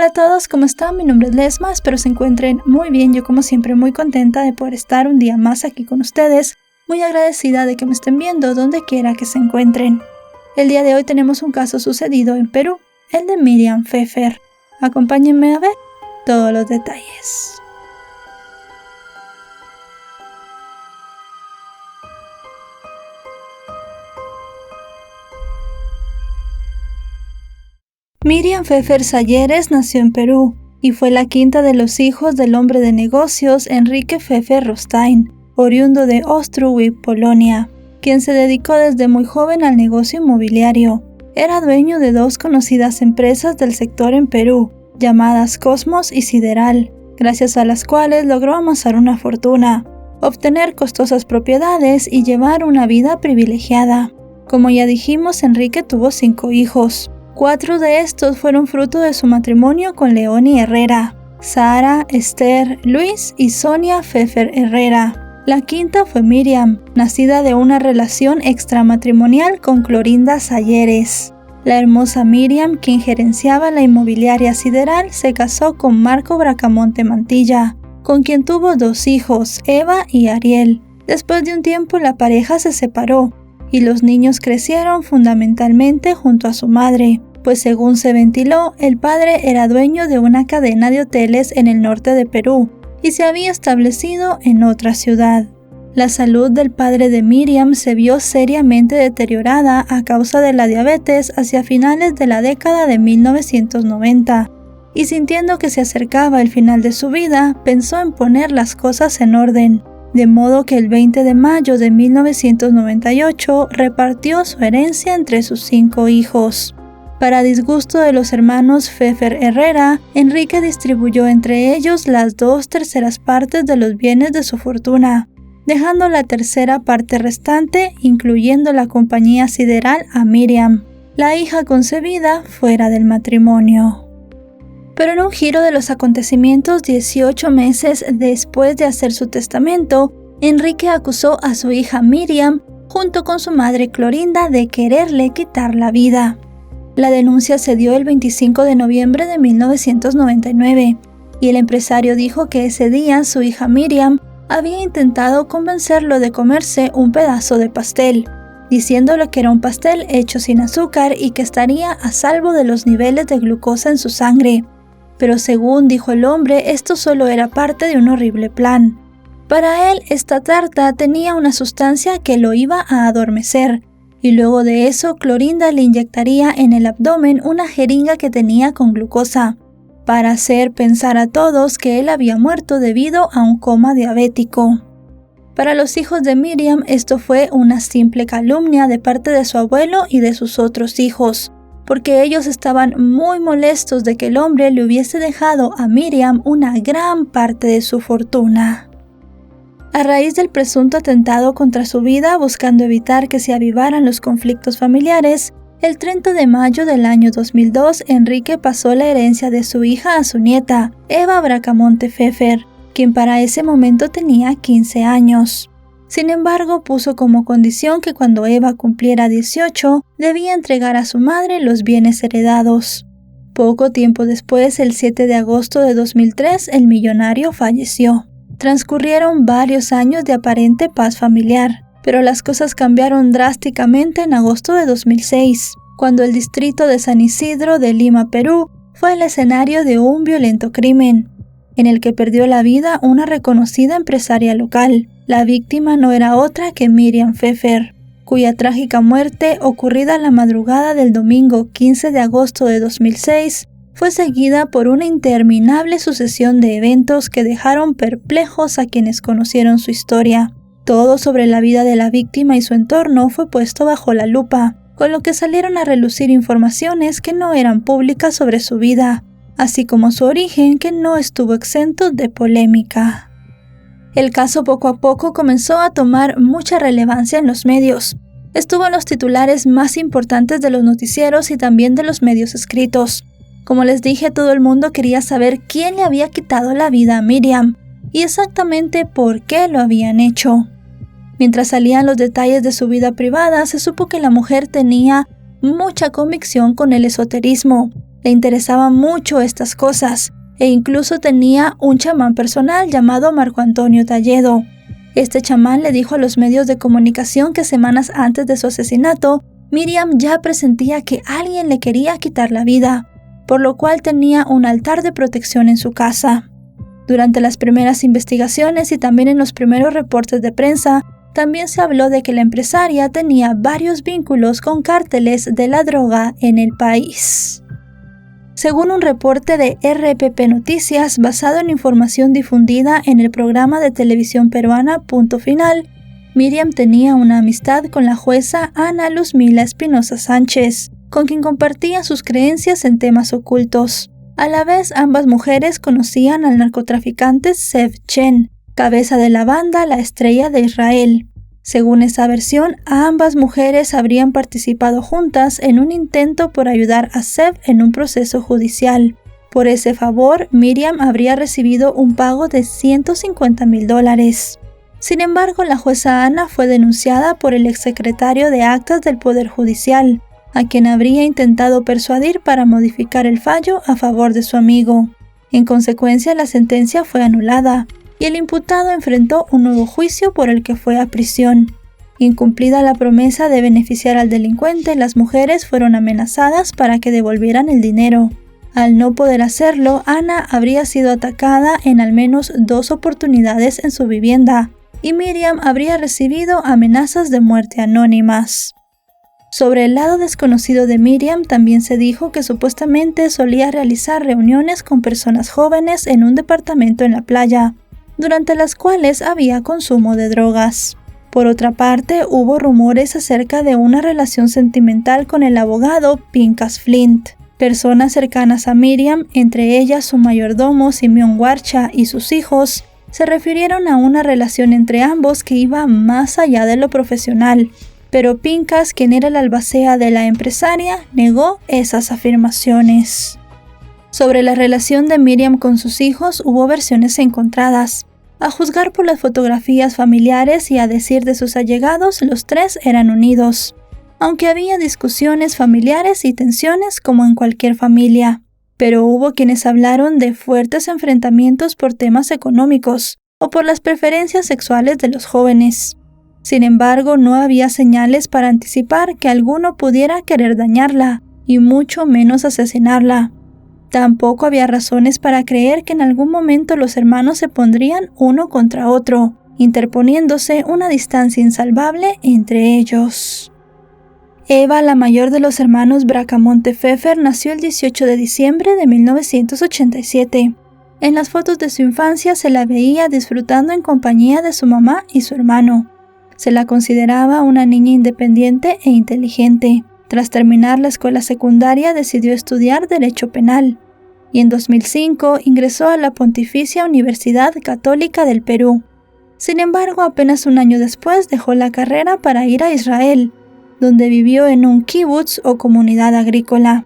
Hola a todos, ¿cómo están? Mi nombre es Lesma, espero se encuentren muy bien. Yo como siempre muy contenta de poder estar un día más aquí con ustedes, muy agradecida de que me estén viendo donde quiera que se encuentren. El día de hoy tenemos un caso sucedido en Perú, el de Miriam Pfeffer. Acompáñenme a ver todos los detalles. Miriam Pfeffer Salleres nació en Perú y fue la quinta de los hijos del hombre de negocios Enrique Pfeffer Rostein, oriundo de Ostrówiec, Polonia, quien se dedicó desde muy joven al negocio inmobiliario. Era dueño de dos conocidas empresas del sector en Perú, llamadas Cosmos y Sideral, gracias a las cuales logró amasar una fortuna, obtener costosas propiedades y llevar una vida privilegiada. Como ya dijimos, Enrique tuvo 5 hijos. 4 de estos fueron fruto de su matrimonio con Leonie Herrera: Sara, Esther, Luis y Sonia Pfeffer Herrera. La quinta fue Miriam, nacida de una relación extramatrimonial con Clorinda Salleres. La hermosa Miriam, quien gerenciaba la inmobiliaria Sideral, se casó con Marco Bracamonte Mantilla, con quien tuvo 2 hijos, Eva y Ariel. Después de un tiempo la pareja se separó y los niños crecieron fundamentalmente junto a su madre, pues según se ventiló, el padre era dueño de una cadena de hoteles en el norte de Perú y se había establecido en otra ciudad. La salud del padre de Miriam se vio seriamente deteriorada a causa de la diabetes hacia finales de la década de 1990, y sintiendo que se acercaba el final de su vida, pensó en poner las cosas en orden, de modo que el 20 de mayo de 1998 repartió su herencia entre sus 5 hijos. Para disgusto de los hermanos Pfeffer Herrera, Enrique distribuyó entre ellos las 2/3 partes de los bienes de su fortuna, dejando la tercera parte restante, incluyendo la compañía Sideral, a Miriam, la hija concebida fuera del matrimonio. Pero en un giro de los acontecimientos, 18 meses después de hacer su testamento, Enrique acusó a su hija Miriam, junto con su madre Clorinda, de quererle quitar la vida. La denuncia se dio el 25 de noviembre de 1999, y el empresario dijo que ese día su hija Miriam había intentado convencerlo de comerse un pedazo de pastel, diciéndole que era un pastel hecho sin azúcar y que estaría a salvo de los niveles de glucosa en su sangre. Pero según dijo el hombre, esto solo era parte de un horrible plan. Para él, esta tarta tenía una sustancia que lo iba a adormecer, y luego de eso Clorinda le inyectaría en el abdomen una jeringa que tenía con glucosa, para hacer pensar a todos que él había muerto debido a un coma diabético. Para los hijos de Miriam, esto fue una simple calumnia de parte de su abuelo y de sus otros hijos, porque ellos estaban muy molestos de que el hombre le hubiese dejado a Miriam una gran parte de su fortuna. A raíz del presunto atentado contra su vida, buscando evitar que se avivaran los conflictos familiares, el 30 de mayo del año 2002, Enrique pasó la herencia de su hija a su nieta, Eva Bracamonte Pfeffer, quien para ese momento tenía 15 años. Sin embargo, puso como condición que cuando Eva cumpliera 18, debía entregar a su madre los bienes heredados. Poco tiempo después, el 7 de agosto de 2003, el millonario falleció. Transcurrieron varios años de aparente paz familiar, pero las cosas cambiaron drásticamente en agosto de 2006, cuando el distrito de San Isidro de Lima, Perú, fue el escenario de un violento crimen, en el que perdió la vida una reconocida empresaria local. La víctima no era otra que Miriam Pfeffer, cuya trágica muerte, ocurrida la madrugada del domingo 15 de agosto de 2006, fue seguida por una interminable sucesión de eventos que dejaron perplejos a quienes conocieron su historia. Todo sobre la vida de la víctima y su entorno fue puesto bajo la lupa, con lo que salieron a relucir informaciones que no eran públicas sobre su vida, así como su origen, que no estuvo exento de polémica. El caso poco a poco comenzó a tomar mucha relevancia en los medios. Estuvo en los titulares más importantes de los noticieros y también de los medios escritos. Como les dije, todo el mundo quería saber quién le había quitado la vida a Miriam y exactamente por qué lo habían hecho. Mientras salían los detalles de su vida privada, se supo que la mujer tenía mucha convicción con el esoterismo Le interesaban mucho estas cosas, e incluso tenía un chamán personal llamado Marco Antonio Talledo. Este chamán le dijo a los medios de comunicación que semanas antes de su asesinato, Miriam ya presentía que alguien le quería quitar la vida, por lo cual tenía un altar de protección en su casa. Durante las primeras investigaciones y también en los primeros reportes de prensa, también se habló de que la empresaria tenía varios vínculos con cárteles de la droga en el país. Según un reporte de RPP Noticias basado en información difundida en el programa de televisión peruana Punto Final, Miriam tenía una amistad con la jueza Ana Luzmila Espinosa Sánchez, con quien compartía sus creencias en temas ocultos. A la vez, ambas mujeres conocían al narcotraficante Zev Chen, cabeza de la banda La Estrella de Israel. Según esa versión, ambas mujeres habrían participado juntas en un intento por ayudar a Zev en un proceso judicial. Por ese favor, Miriam habría recibido un pago de $150,000. Sin embargo, la jueza Ana fue denunciada por el exsecretario de Actas del Poder Judicial, a quien habría intentado persuadir para modificar el fallo a favor de su amigo. En consecuencia, la sentencia fue anulada, y el imputado enfrentó un nuevo juicio por el que fue a prisión. Incumplida la promesa de beneficiar al delincuente, las mujeres fueron amenazadas para que devolvieran el dinero. Al no poder hacerlo, Ana habría sido atacada en al menos 2 oportunidades en su vivienda, y Miriam habría recibido amenazas de muerte anónimas. Sobre el lado desconocido de Miriam también se dijo que supuestamente solía realizar reuniones con personas jóvenes en un departamento en la playa, durante las cuales había consumo de drogas. Por otra parte, hubo rumores acerca de una relación sentimental con el abogado Pinchas Flint. Personas cercanas a Miriam, entre ellas su mayordomo Simeón Warcha y sus hijos, se refirieron a una relación entre ambos que iba más allá de lo profesional, pero Pinchas, quien era el albacea de la empresaria, negó esas afirmaciones. Sobre la relación de Miriam con sus hijos hubo versiones encontradas. A juzgar por las fotografías familiares y a decir de sus allegados, los 3 eran unidos, aunque había discusiones familiares y tensiones como en cualquier familia. Pero hubo quienes hablaron de fuertes enfrentamientos por temas económicos o por las preferencias sexuales de los jóvenes. Sin embargo, no había señales para anticipar que alguno pudiera querer dañarla, y mucho menos asesinarla. Tampoco había razones para creer que en algún momento los hermanos se pondrían uno contra otro, interponiéndose una distancia insalvable entre ellos. Eva, la mayor de los hermanos Bracamonte Pfeffer, nació el 18 de diciembre de 1987. En las fotos de su infancia se la veía disfrutando en compañía de su mamá y su hermano. Se la consideraba una niña independiente e inteligente. Tras terminar la escuela secundaria decidió estudiar Derecho Penal y en 2005 ingresó a la Pontificia Universidad Católica del Perú. Sin embargo, apenas un año después dejó la carrera para ir a Israel, donde vivió en un kibutz o comunidad agrícola.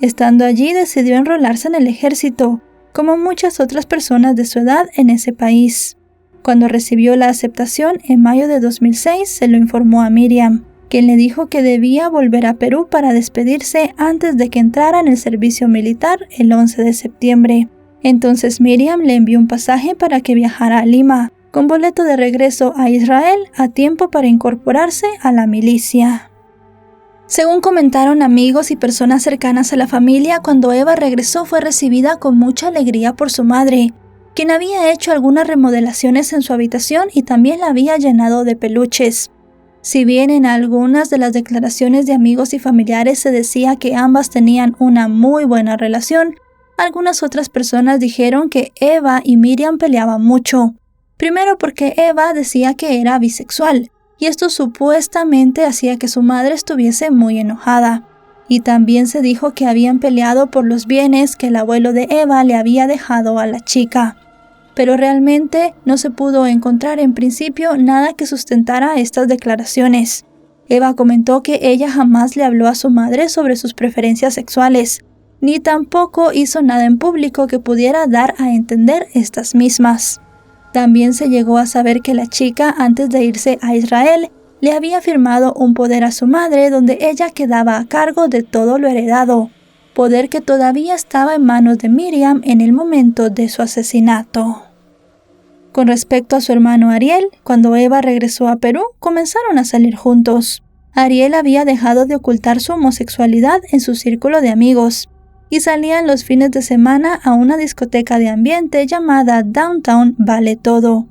Estando allí decidió enrolarse en el ejército, como muchas otras personas de su edad en ese país. Cuando recibió la aceptación en mayo de 2006 se lo informó a Miriam, quien le dijo que debía volver a Perú para despedirse antes de que entrara en el servicio militar el 11 de septiembre. Entonces Miriam le envió un pasaje para que viajara a Lima, con boleto de regreso a Israel a tiempo para incorporarse a la milicia. Según comentaron amigos y personas cercanas a la familia, cuando Eva regresó fue recibida con mucha alegría por su madre, quien había hecho algunas remodelaciones en su habitación y también la había llenado de peluches. Si bien en algunas de las declaraciones de amigos y familiares se decía que ambas tenían una muy buena relación, algunas otras personas dijeron que Eva y Miriam peleaban mucho. Primero porque Eva decía que era bisexual, y esto supuestamente hacía que su madre estuviese muy enojada. Y también se dijo que habían peleado por los bienes que el abuelo de Eva le había dejado a la chica. Pero realmente no se pudo encontrar en principio nada que sustentara estas declaraciones. Eva comentó que ella jamás le habló a su madre sobre sus preferencias sexuales, ni tampoco hizo nada en público que pudiera dar a entender estas mismas. También se llegó a saber que la chica, antes de irse a Israel, le había firmado un poder a su madre donde ella quedaba a cargo de todo lo heredado. poder que todavía estaba en manos de Miriam en el momento de su asesinato. Con respecto a su hermano Ariel, cuando Eva regresó a Perú, comenzaron a salir juntos. Ariel había dejado de ocultar su homosexualidad en su círculo de amigos y salían los fines de semana a una discoteca de ambiente llamada Downtown Vale Todo.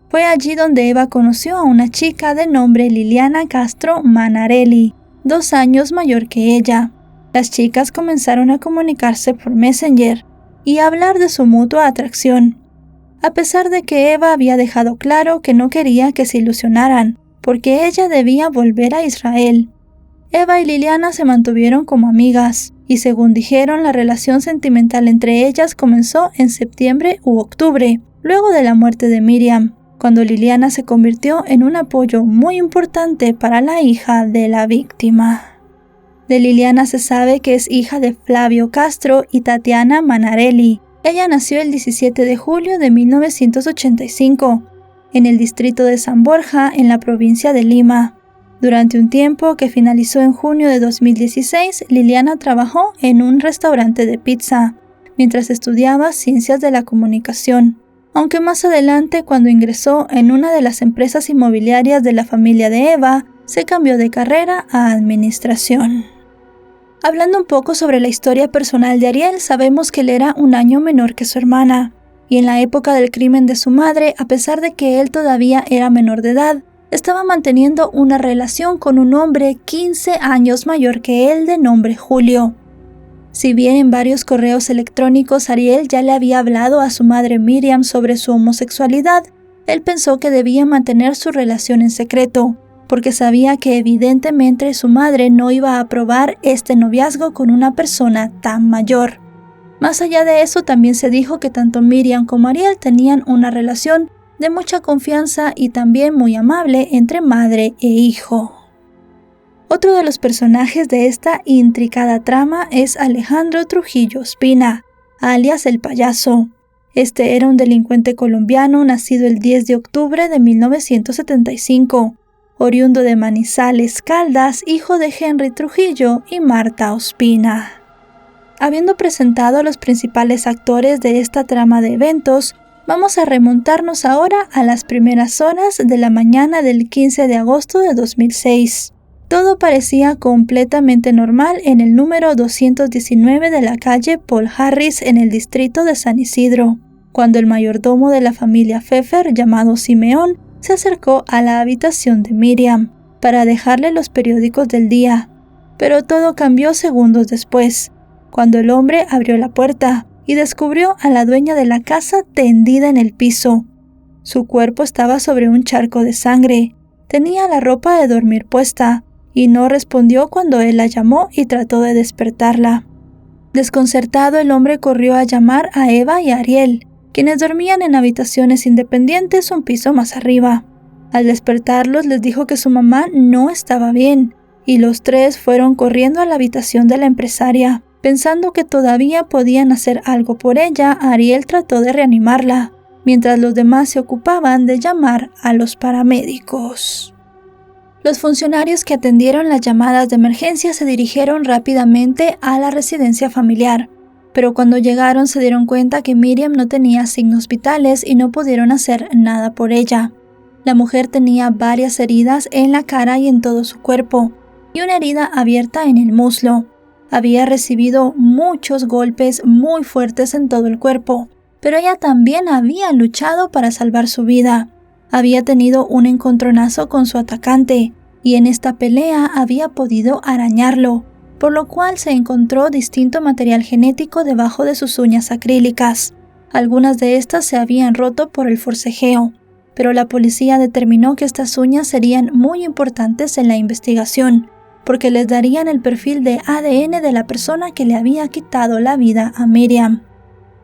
Fue allí donde Eva conoció a una chica de nombre Liliana Castro Manarelli, 2 años mayor que ella. Las chicas comenzaron a comunicarse por Messenger y a hablar de su mutua atracción, a pesar de que Eva había dejado claro que no quería que se ilusionaran, porque ella debía volver a Israel. Eva y Liliana se mantuvieron como amigas, y según dijeron, la relación sentimental entre ellas comenzó en septiembre u octubre, luego de la muerte de Miriam, cuando Liliana se convirtió en un apoyo muy importante para la hija de la víctima. De Liliana se sabe que es hija de Flavio Castro y Tatiana Manarelli. Ella nació el 17 de julio de 1985, en el distrito de San Borja, en la provincia de Lima. Durante un tiempo que finalizó en junio de 2016, Liliana trabajó en un restaurante de pizza, mientras estudiaba Ciencias de la Comunicación, aunque más adelante, cuando ingresó en una de las empresas inmobiliarias de la familia de Eva, se cambió de carrera a Administración. Hablando un poco sobre la historia personal de Ariel, sabemos que él era un año menor que su hermana, y en la época del crimen de su madre, a pesar de que él todavía era menor de edad, estaba manteniendo una relación con un hombre 15 años mayor que él de nombre Julio. Si bien en varios correos electrónicos Ariel ya le había hablado a su madre Miriam sobre su homosexualidad, él pensó que debía mantener su relación en secreto, porque sabía que evidentemente su madre no iba a aprobar este noviazgo con una persona tan mayor. Más allá de eso, también se dijo que tanto Miriam como Ariel tenían una relación de mucha confianza y también muy amable entre madre e hijo. Otro de los personajes de esta intricada trama es Alejandro Trujillo Ospina, alias El Payaso. Este era un delincuente colombiano nacido el 10 de octubre de 1975, oriundo de Manizales, Caldas, hijo de Henry Trujillo y Marta Ospina. Habiendo presentado a los principales actores de esta trama de eventos, vamos a remontarnos ahora a las primeras horas de la mañana del 15 de agosto de 2006. Todo parecía completamente normal en el número 219 de la calle Paul Harris en el distrito de San Isidro, cuando el mayordomo de la familia Pfeffer, llamado Simeón, se acercó a la habitación de Miriam para dejarle los periódicos del día. Pero todo cambió segundos después, cuando el hombre abrió la puerta y descubrió a la dueña de la casa tendida en el piso. Su cuerpo estaba sobre un charco de sangre, tenía la ropa de dormir puesta y no respondió cuando él la llamó y trató de despertarla. Desconcertado, el hombre corrió a llamar a Eva y a Ariel, quienes dormían en habitaciones independientes un piso más arriba. Al despertarlos les dijo que su mamá no estaba bien, y los tres fueron corriendo a la habitación de la empresaria. Pensando que todavía podían hacer algo por ella, Ariel trató de reanimarla, mientras los demás se ocupaban de llamar a los paramédicos. Los funcionarios que atendieron las llamadas de emergencia se dirigieron rápidamente a la residencia familiar, pero cuando llegaron se dieron cuenta que Miriam no tenía signos vitales y no pudieron hacer nada por ella. La mujer tenía varias heridas en la cara y en todo su cuerpo, y una herida abierta en el muslo. Había recibido muchos golpes muy fuertes en todo el cuerpo, pero ella también había luchado para salvar su vida. Había tenido un encontronazo con su atacante, y en esta pelea había podido arañarlo, por lo cual se encontró distinto material genético debajo de sus uñas acrílicas. Algunas de estas se habían roto por el forcejeo, pero la policía determinó que estas uñas serían muy importantes en la investigación, porque les darían el perfil de ADN de la persona que le había quitado la vida a Miriam.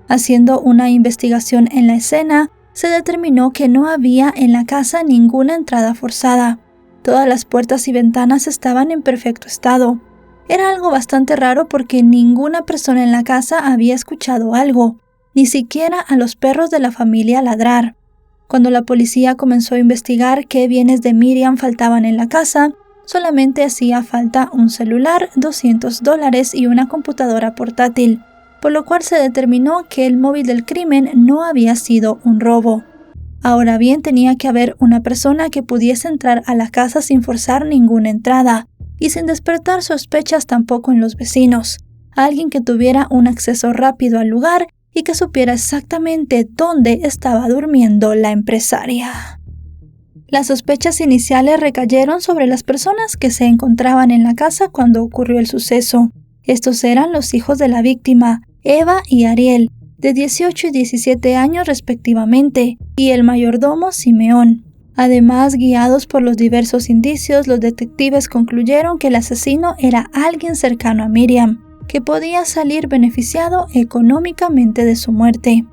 Haciendo una investigación en la escena, se determinó que no había en la casa ninguna entrada forzada. Todas las puertas y ventanas estaban en perfecto estado. Era algo bastante raro porque ninguna persona en la casa había escuchado algo, ni siquiera a los perros de la familia ladrar. Cuando la policía comenzó a investigar qué bienes de Miriam faltaban en la casa, solamente hacía falta un celular, $200 y una computadora portátil, por lo cual se determinó que el móvil del crimen no había sido un robo. Ahora bien, tenía que haber una persona que pudiese entrar a la casa sin forzar ninguna entrada y sin despertar sospechas tampoco en los vecinos, alguien que tuviera un acceso rápido al lugar y que supiera exactamente dónde estaba durmiendo la empresaria. Las sospechas iniciales recayeron sobre las personas que se encontraban en la casa cuando ocurrió el suceso. Estos eran los hijos de la víctima, Eva y Ariel, de 18 y 17 años respectivamente, y el mayordomo Simeón. Además, guiados por los diversos indicios, los detectives concluyeron que el asesino era alguien cercano a Miriam, que podía salir beneficiado económicamente de su muerte.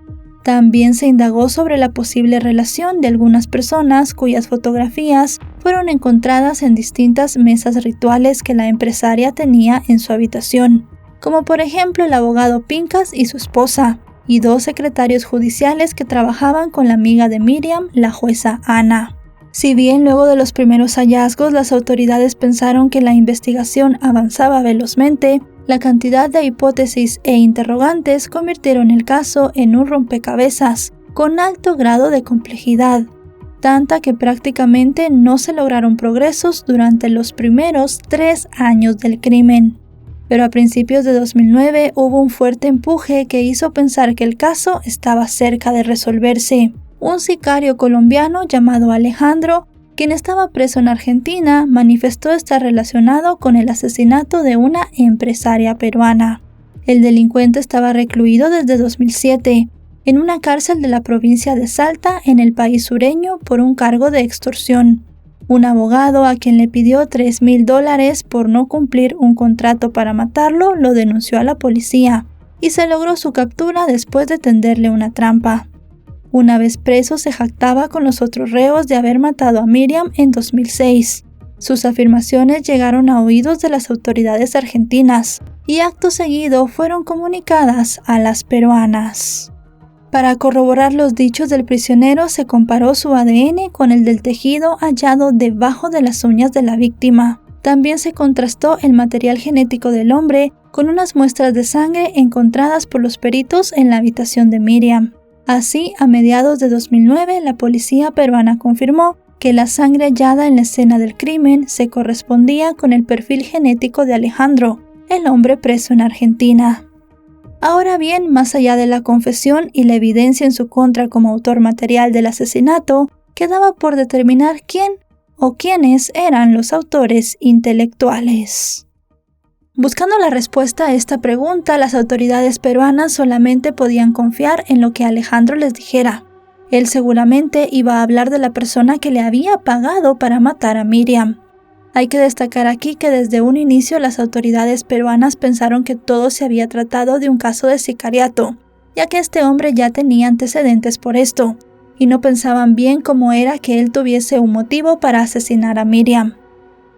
También se indagó sobre la posible relación de algunas personas cuyas fotografías fueron encontradas en distintas mesas rituales que la empresaria tenía en su habitación, como por ejemplo el abogado Pincas y su esposa, y 2 secretarios judiciales que trabajaban con la amiga de Miriam, la jueza Ana. Si bien luego de los primeros hallazgos las autoridades pensaron que la investigación avanzaba velozmente, la cantidad de hipótesis e interrogantes convirtieron el caso en un rompecabezas con alto grado de complejidad, tanta que prácticamente no se lograron progresos durante los primeros 3 años del crimen. Pero a principios de 2009 hubo un fuerte empuje que hizo pensar que el caso estaba cerca de resolverse. Un sicario colombiano llamado Alejandro, quien estaba preso en Argentina, manifestó estar relacionado con el asesinato de una empresaria peruana. El delincuente estaba recluido desde 2007 en una cárcel de la provincia de Salta, en el país sureño, por un cargo de extorsión. Un abogado a quien le pidió $3,000 por no cumplir un contrato para matarlo lo denunció a la policía y se logró su captura después de tenderle una trampa. Una vez preso, se jactaba con los otros reos de haber matado a Miriam en 2006. Sus afirmaciones llegaron a oídos de las autoridades argentinas y acto seguido fueron comunicadas a las peruanas. Para corroborar los dichos del prisionero, se comparó su ADN con el del tejido hallado debajo de las uñas de la víctima. También se contrastó el material genético del hombre con unas muestras de sangre encontradas por los peritos en la habitación de Miriam. Así, a mediados de 2009, la policía peruana confirmó que la sangre hallada en la escena del crimen se correspondía con el perfil genético de Alejandro, el hombre preso en Argentina. Ahora bien, más allá de la confesión y la evidencia en su contra como autor material del asesinato, quedaba por determinar quién o quiénes eran los autores intelectuales. Buscando la respuesta a esta pregunta, las autoridades peruanas solamente podían confiar en lo que Alejandro les dijera. Él seguramente iba a hablar de la persona que le había pagado para matar a Miriam. Hay que destacar aquí que desde un inicio las autoridades peruanas pensaron que todo se había tratado de un caso de sicariato, ya que este hombre ya tenía antecedentes por esto, y no pensaban bien cómo era que él tuviese un motivo para asesinar a Miriam.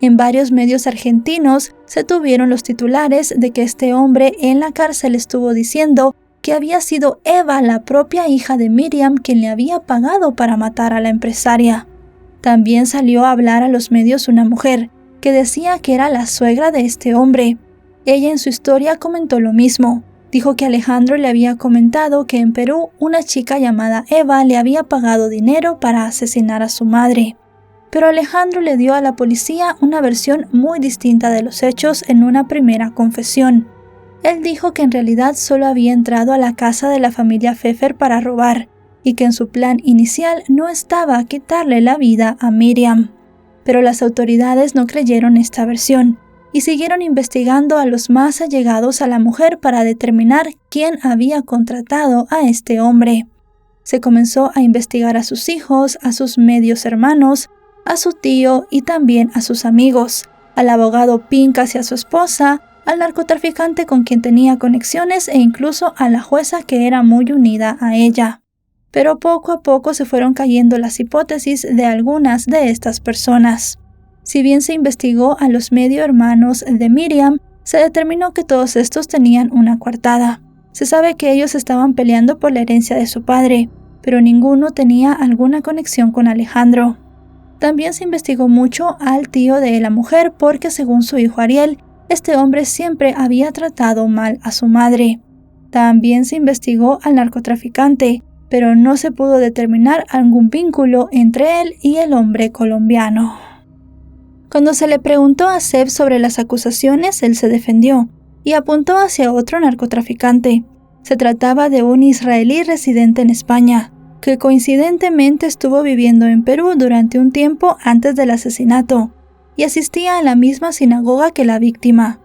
En varios medios argentinos se tuvieron los titulares de que este hombre en la cárcel estuvo diciendo que había sido Eva, la propia hija de Miriam, quien le había pagado para matar a la empresaria. También salió a hablar a los medios una mujer, que decía que era la suegra de este hombre. Ella en su historia comentó lo mismo. Dijo que Alejandro le había comentado que en Perú una chica llamada Eva le había pagado dinero para asesinar a su madre. Pero Alejandro le dio a la policía una versión muy distinta de los hechos en una primera confesión. Él dijo que en realidad solo había entrado a la casa de la familia Pfeffer para robar, y que en su plan inicial no estaba quitarle la vida a Miriam. Pero las autoridades no creyeron esta versión y siguieron investigando a los más allegados a la mujer para determinar quién había contratado a este hombre. Se comenzó a investigar a sus hijos, a sus medios hermanos, a su tío y también a sus amigos, al abogado Pincas y a su esposa, al narcotraficante con quien tenía conexiones e incluso a la jueza que era muy unida a ella. Pero poco a poco se fueron cayendo las hipótesis de algunas de estas personas. Si bien se investigó a los medio hermanos de Miriam, se determinó que todos estos tenían una coartada. Se sabe que ellos estaban peleando por la herencia de su padre, pero ninguno tenía alguna conexión con Alejandro. También se investigó mucho al tío de la mujer porque, según su hijo Ariel, este hombre siempre había tratado mal a su madre. También se investigó al narcotraficante, pero no se pudo determinar algún vínculo entre él y el hombre colombiano. Cuando se le preguntó a Zeb sobre las acusaciones, él se defendió y apuntó hacia otro narcotraficante. Se trataba de un israelí residente en España, que coincidentemente estuvo viviendo en Perú durante un tiempo antes del asesinato y asistía a la misma sinagoga que la víctima.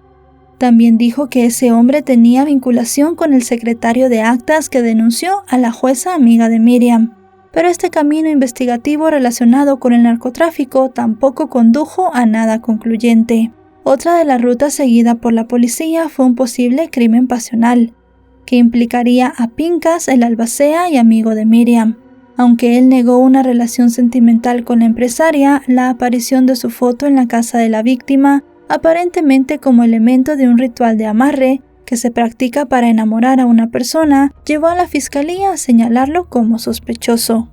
También dijo que ese hombre tenía vinculación con el secretario de actas que denunció a la jueza amiga de Miriam, pero este camino investigativo relacionado con el narcotráfico tampoco condujo a nada concluyente. Otra de las rutas seguida por la policía fue un posible crimen pasional, que implicaría a Pincas, el albacea y amigo de Miriam. Aunque él negó una relación sentimental con la empresaria, la aparición de su foto en la casa de la víctima, aparentemente como elemento de un ritual de amarre que se practica para enamorar a una persona, llevó a la fiscalía a señalarlo como sospechoso.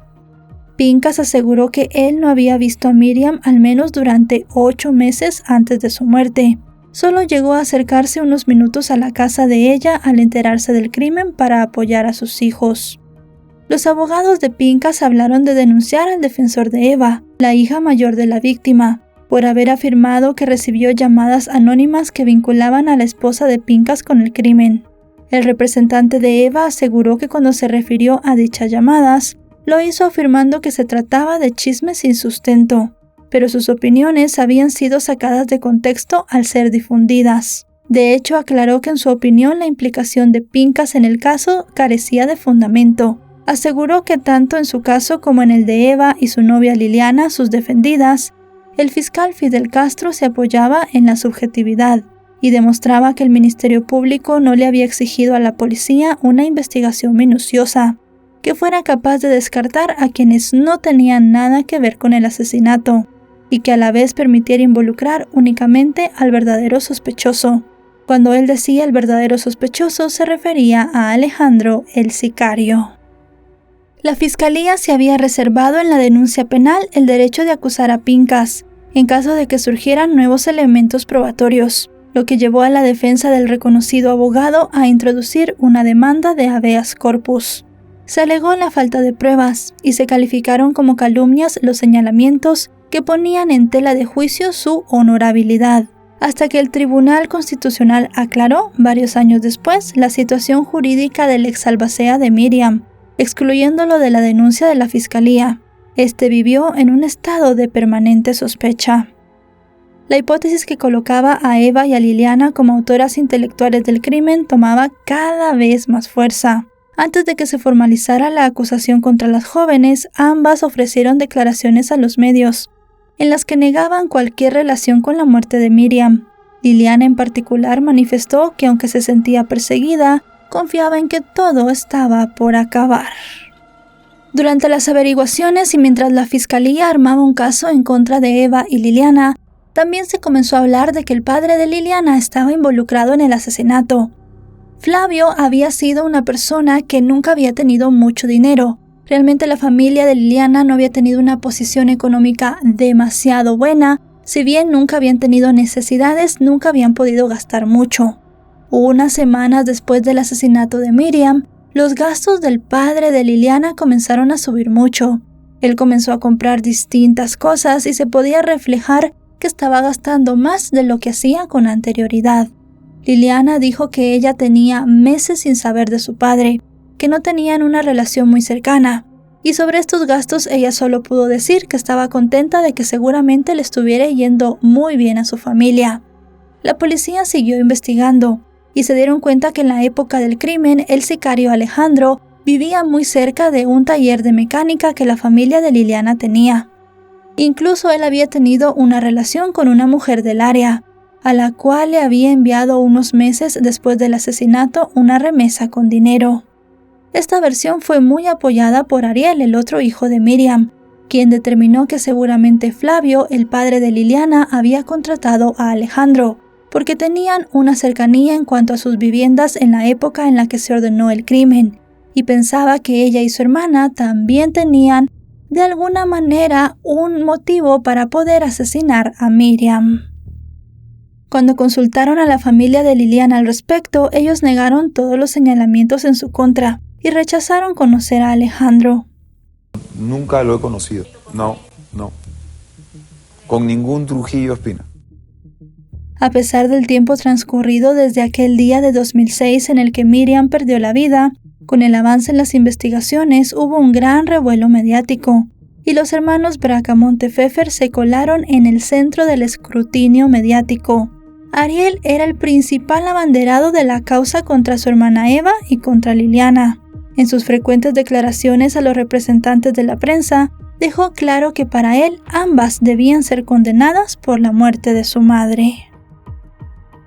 Pincas aseguró que él no había visto a Miriam al menos durante 8 meses antes de su muerte. Solo llegó a acercarse unos minutos a la casa de ella al enterarse del crimen para apoyar a sus hijos. Los abogados de Pincas hablaron de denunciar al defensor de Eva, la hija mayor de la víctima, por haber afirmado que recibió llamadas anónimas que vinculaban a la esposa de Pincas con el crimen. El representante de Eva aseguró que cuando se refirió a dichas llamadas, lo hizo afirmando que se trataba de chismes sin sustento, pero sus opiniones habían sido sacadas de contexto al ser difundidas. De hecho, aclaró que en su opinión la implicación de Pincas en el caso carecía de fundamento. Aseguró que tanto en su caso como en el de Eva y su novia Liliana, sus defendidas, el fiscal Fidel Castro se apoyaba en la subjetividad y demostraba que el Ministerio Público no le había exigido a la policía una investigación minuciosa, que fuera capaz de descartar a quienes no tenían nada que ver con el asesinato, y que a la vez permitiera involucrar únicamente al verdadero sospechoso. Cuando él decía el verdadero sospechoso, se refería a Alejandro, el sicario. La fiscalía se había reservado en la denuncia penal el derecho de acusar a Pincas, en caso de que surgieran nuevos elementos probatorios, lo que llevó a la defensa del reconocido abogado a introducir una demanda de habeas corpus. Se alegó la falta de pruebas y se calificaron como calumnias los señalamientos que ponían en tela de juicio su honorabilidad, hasta que el Tribunal Constitucional aclaró, varios años después, la situación jurídica del exalbacea de Miriam, excluyéndolo de la denuncia de la Fiscalía. Este vivió en un estado de permanente sospecha. La hipótesis que colocaba a Eva y a Liliana como autoras intelectuales del crimen tomaba cada vez más fuerza. Antes de que se formalizara la acusación contra las jóvenes, ambas ofrecieron declaraciones a los medios, en las que negaban cualquier relación con la muerte de Miriam. Liliana en particular manifestó que aunque se sentía perseguida, confiaba en que todo estaba por acabar. Durante las averiguaciones y mientras la fiscalía armaba un caso en contra de Eva y Liliana, también se comenzó a hablar de que el padre de Liliana estaba involucrado en el asesinato. Flavio había sido una persona que nunca había tenido mucho dinero. Realmente la familia de Liliana no había tenido una posición económica demasiado buena. Si bien nunca habían tenido necesidades, nunca habían podido gastar mucho. Unas semanas después del asesinato de Miriam, los gastos del padre de Liliana comenzaron a subir mucho. Él comenzó a comprar distintas cosas y se podía reflejar que estaba gastando más de lo que hacía con anterioridad. Liliana dijo que ella tenía meses sin saber de su padre, que no tenían una relación muy cercana, y sobre estos gastos ella solo pudo decir que estaba contenta de que seguramente le estuviera yendo muy bien a su familia. La policía siguió investigando, y se dieron cuenta que en la época del crimen el sicario Alejandro vivía muy cerca de un taller de mecánica que la familia de Liliana tenía. Incluso él había tenido una relación con una mujer del área, a la cual le había enviado unos meses después del asesinato una remesa con dinero. Esta versión fue muy apoyada por Ariel, el otro hijo de Miriam, quien determinó que seguramente Flavio, el padre de Liliana, había contratado a Alejandro, porque tenían una cercanía en cuanto a sus viviendas en la época en la que se ordenó el crimen, y pensaba que ella y su hermana también tenían de alguna manera un motivo para poder asesinar a Miriam. Cuando consultaron a la familia de Liliana al respecto, ellos negaron todos los señalamientos en su contra y rechazaron conocer a Alejandro. Nunca lo he conocido, no, con ningún Trujillo Espina. A pesar del tiempo transcurrido desde aquel día de 2006 en el que Miriam perdió la vida, con el avance en las investigaciones hubo un gran revuelo mediático, y los hermanos Bracamonte Pfeffer se colaron en el centro del escrutinio mediático. Ariel era el principal abanderado de la causa contra su hermana Eva y contra Liliana. En sus frecuentes declaraciones a los representantes de la prensa, dejó claro que para él ambas debían ser condenadas por la muerte de su madre.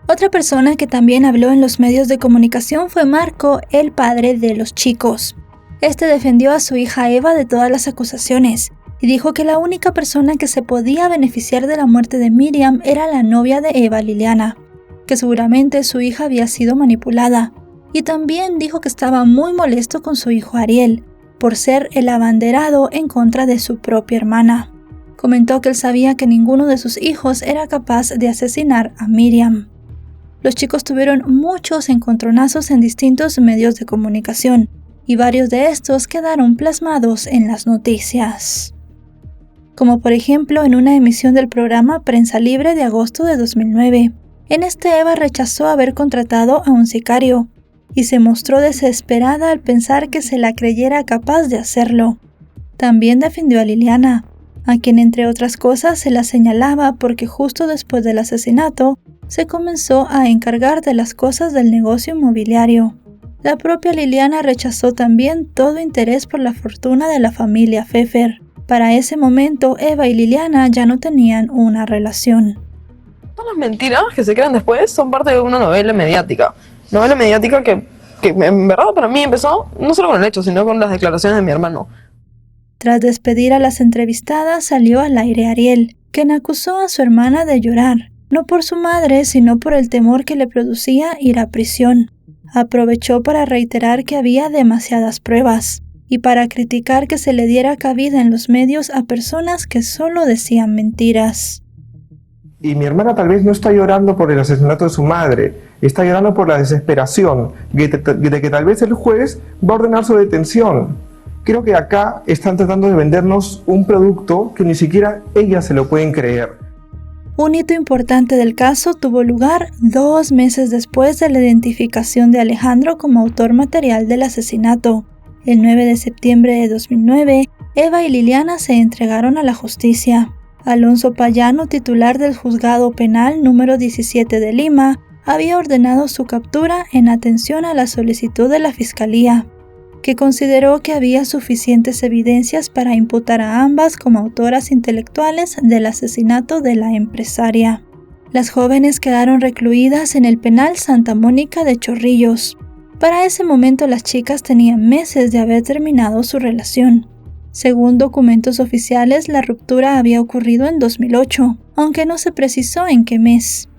Otra persona que también habló en los medios de comunicación fue Marco, el padre de los chicos. Este defendió a su hija Eva de todas las acusaciones y dijo que la única persona que se podía beneficiar de la muerte de Miriam era la novia de Eva, Liliana, que seguramente su hija había sido manipulada, y también dijo que estaba muy molesto con su hijo Ariel, por ser el abanderado en contra de su propia hermana. Comentó que él sabía que ninguno de sus hijos era capaz de asesinar a Miriam. Los chicos tuvieron muchos encontronazos en distintos medios de comunicación, y varios de estos quedaron plasmados en las noticias. Como por ejemplo en una emisión del programa Prensa Libre de agosto de 2009. En este Eva rechazó haber contratado a un sicario, y se mostró desesperada al pensar que se la creyera capaz de hacerlo. También defendió a Liliana, a quien entre otras cosas se la señalaba porque justo después del asesinato se comenzó a encargar de las cosas del negocio inmobiliario. La propia Liliana rechazó también todo interés por la fortuna de la familia Pfeffer. Para ese momento, Eva y Liliana ya no tenían una relación. Todas las mentiras que se crean después son parte de una novela mediática. Novela mediática que en verdad para mí empezó no solo con el hecho, sino con las declaraciones de mi hermano. Tras despedir a las entrevistadas, salió al aire Ariel, quien acusó a su hermana de llorar, no por su madre, sino por el temor que le producía ir a prisión. Aprovechó para reiterar que había demasiadas pruebas, y para criticar que se le diera cabida en los medios a personas que solo decían mentiras. Y mi hermana tal vez no está llorando por el asesinato de su madre, está llorando por la desesperación de que tal vez el juez va a ordenar su detención. Creo que acá están tratando de vendernos un producto que ni siquiera ellas se lo pueden creer. Un hito importante del caso tuvo lugar 2 meses después de la identificación de Alejandro como autor material del asesinato. El 9 de septiembre de 2009, Eva y Liliana se entregaron a la justicia. Alonso Payano, titular del Juzgado Penal número 17 de Lima, había ordenado su captura en atención a la solicitud de la Fiscalía, que consideró que había suficientes evidencias para imputar a ambas como autoras intelectuales del asesinato de la empresaria. Las jóvenes quedaron recluidas en el penal Santa Mónica de Chorrillos. Para ese momento las chicas tenían meses de haber terminado su relación. Según documentos oficiales, la ruptura había ocurrido en 2008, aunque no se precisó en qué mes.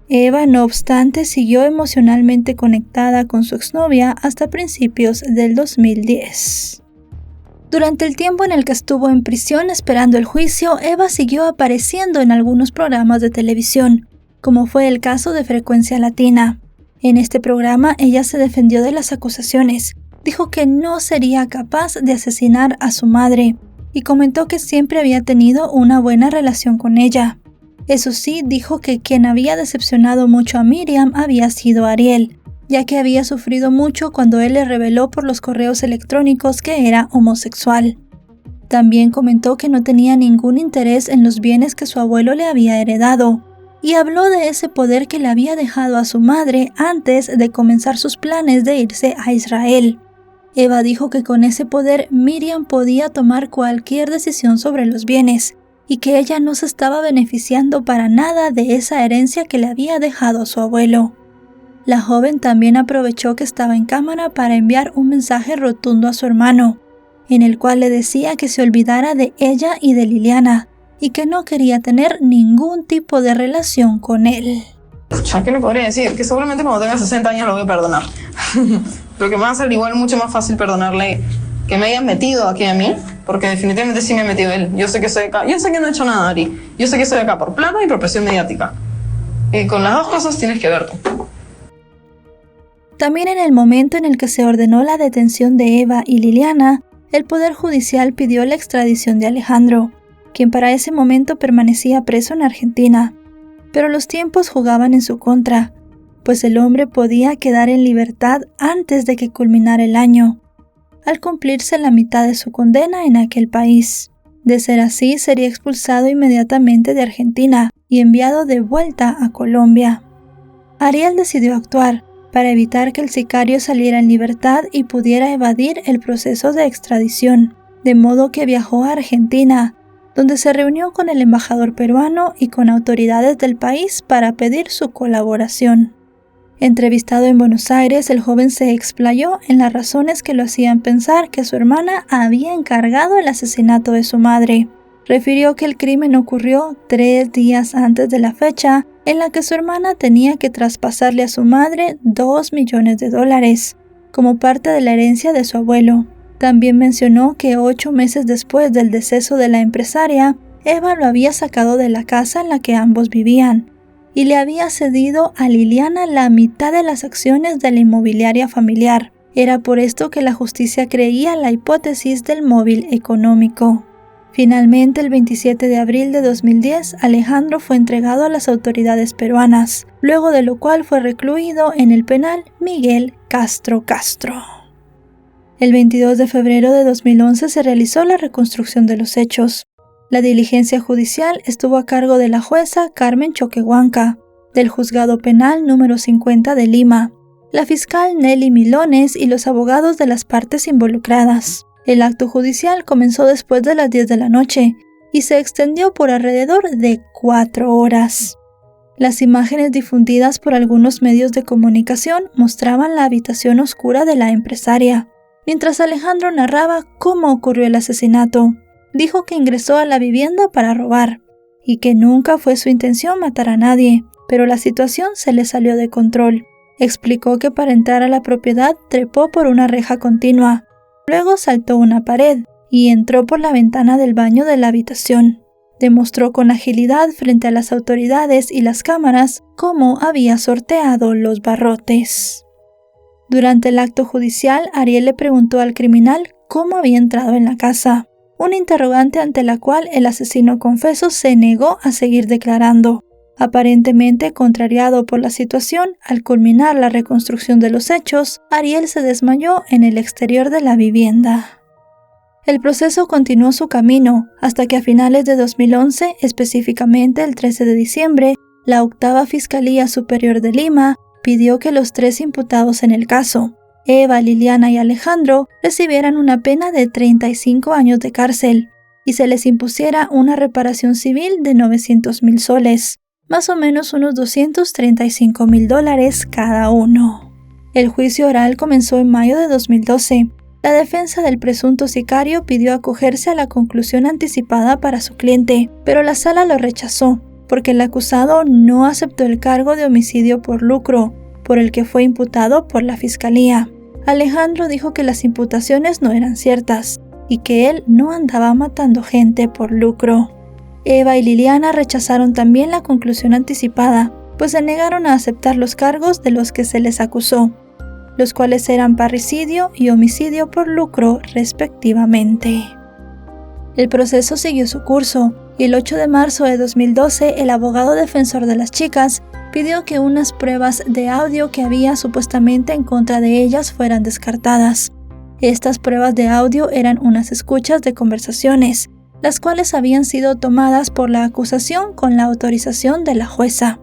Eva, no obstante, siguió emocionalmente conectada con su exnovia hasta principios del 2010. Durante el tiempo en el que estuvo en prisión esperando el juicio, Eva siguió apareciendo en algunos programas de televisión, como fue el caso de Frecuencia Latina. En este programa ella se defendió de las acusaciones, dijo que no sería capaz de asesinar a su madre y comentó que siempre había tenido una buena relación con ella. Eso sí, dijo que quien había decepcionado mucho a Miriam había sido Ariel, ya que había sufrido mucho cuando él le reveló por los correos electrónicos que era homosexual. También comentó que no tenía ningún interés en los bienes que su abuelo le había heredado, y habló de ese poder que le había dejado a su madre antes de comenzar sus planes de irse a Israel. Eva dijo que con ese poder Miriam podía tomar cualquier decisión sobre los bienes, y que ella no se estaba beneficiando para nada de esa herencia que le había dejado su abuelo. La joven también aprovechó que estaba en cámara para enviar un mensaje rotundo a su hermano, en el cual le decía que se olvidara de ella y de Liliana, y que no quería tener ningún tipo de relación con él. ¿Qué le podría decir? Que seguramente cuando tenga 60 años lo voy a perdonar. Pero que me va a ser igual mucho más fácil perdonarle que me hayan metido aquí a mí, porque definitivamente sí me ha metido él. Yo sé que soy acá, yo sé que no he hecho nada, Ari. Yo sé que soy acá por plata y por presión mediática. Y con las dos cosas tienes que verte. También en el momento en el que se ordenó la detención de Eva y Liliana, el Poder Judicial pidió la extradición de Alejandro, quien para ese momento permanecía preso en Argentina. Pero los tiempos jugaban en su contra, pues el hombre podía quedar en libertad antes de que culminara el año, al cumplirse la mitad de su condena en aquel país. De ser así, sería expulsado inmediatamente de Argentina y enviado de vuelta a Colombia. Ariel decidió actuar para evitar que el sicario saliera en libertad y pudiera evadir el proceso de extradición, de modo que viajó a Argentina, donde se reunió con el embajador peruano y con autoridades del país para pedir su colaboración. Entrevistado en Buenos Aires, el joven se explayó en las razones que lo hacían pensar que su hermana había encargado el asesinato de su madre. Refirió que el crimen ocurrió 3 días antes de la fecha en la que su hermana tenía que traspasarle a su madre $2 millones como parte de la herencia de su abuelo. También mencionó que 8 meses después del deceso de la empresaria, Eva lo había sacado de la casa en la que ambos vivían y le había cedido a Liliana la mitad de las acciones de la inmobiliaria familiar. Era por esto que la justicia creía la hipótesis del móvil económico. Finalmente, el 27 de abril de 2010, Alejandro fue entregado a las autoridades peruanas, luego de lo cual fue recluido en el penal Miguel Castro Castro. El 22 de febrero de 2011 se realizó la reconstrucción de los hechos. La diligencia judicial estuvo a cargo de la jueza Carmen Choquehuanca, del Juzgado Penal número 50 de Lima, la fiscal Nelly Milones y los abogados de las partes involucradas. El acto judicial comenzó después de las 10 de la noche y se extendió por alrededor de 4 horas. Las imágenes difundidas por algunos medios de comunicación mostraban la habitación oscura de la empresaria, mientras Alejandro narraba cómo ocurrió el asesinato. Dijo que ingresó a la vivienda para robar y que nunca fue su intención matar a nadie, pero la situación se le salió de control. Explicó que para entrar a la propiedad trepó por una reja continua, luego saltó una pared y entró por la ventana del baño de la habitación. Demostró con agilidad frente a las autoridades y las cámaras cómo había sorteado los barrotes. Durante el acto judicial, Ariel le preguntó al criminal cómo había entrado en la casa, una interrogante ante la cual el asesino confeso se negó a seguir declarando. Aparentemente contrariado por la situación, al culminar la reconstrucción de los hechos, Ariel se desmayó en el exterior de la vivienda. El proceso continuó su camino hasta que a finales de 2011, específicamente el 13 de diciembre, la Octava Fiscalía Superior de Lima pidió que los 3 imputados en el caso, Eva, Liliana y Alejandro, recibieran una pena de 35 años de cárcel y se les impusiera una reparación civil de 900.000 soles, más o menos unos $235.000 cada uno. El juicio oral comenzó en mayo de 2012. La defensa del presunto sicario pidió acogerse a la conclusión anticipada para su cliente, pero la sala lo rechazó, porque el acusado no aceptó el cargo de homicidio por lucro, por el que fue imputado por la fiscalía. Alejandro dijo que las imputaciones no eran ciertas y que él no andaba matando gente por lucro. Eva y Liliana rechazaron también la conclusión anticipada, pues se negaron a aceptar los cargos de los que se les acusó, los cuales eran parricidio y homicidio por lucro respectivamente. El proceso siguió su curso y el 8 de marzo de 2012 el abogado defensor de las chicas pidió que unas pruebas de audio que había supuestamente en contra de ellas fueran descartadas. Estas pruebas de audio eran unas escuchas de conversaciones, las cuales habían sido tomadas por la acusación con la autorización de la jueza.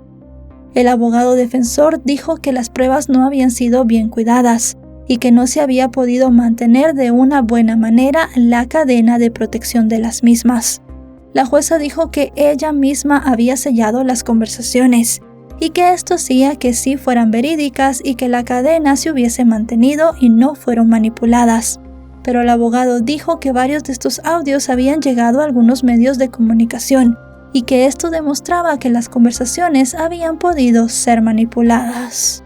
El abogado defensor dijo que las pruebas no habían sido bien cuidadas y que no se había podido mantener de una buena manera la cadena de protección de las mismas. La jueza dijo que ella misma había sellado las conversaciones y que esto hacía que sí fueran verídicas y que la cadena se hubiese mantenido y no fueron manipuladas. Pero el abogado dijo que varios de estos audios habían llegado a algunos medios de comunicación y que esto demostraba que las conversaciones habían podido ser manipuladas.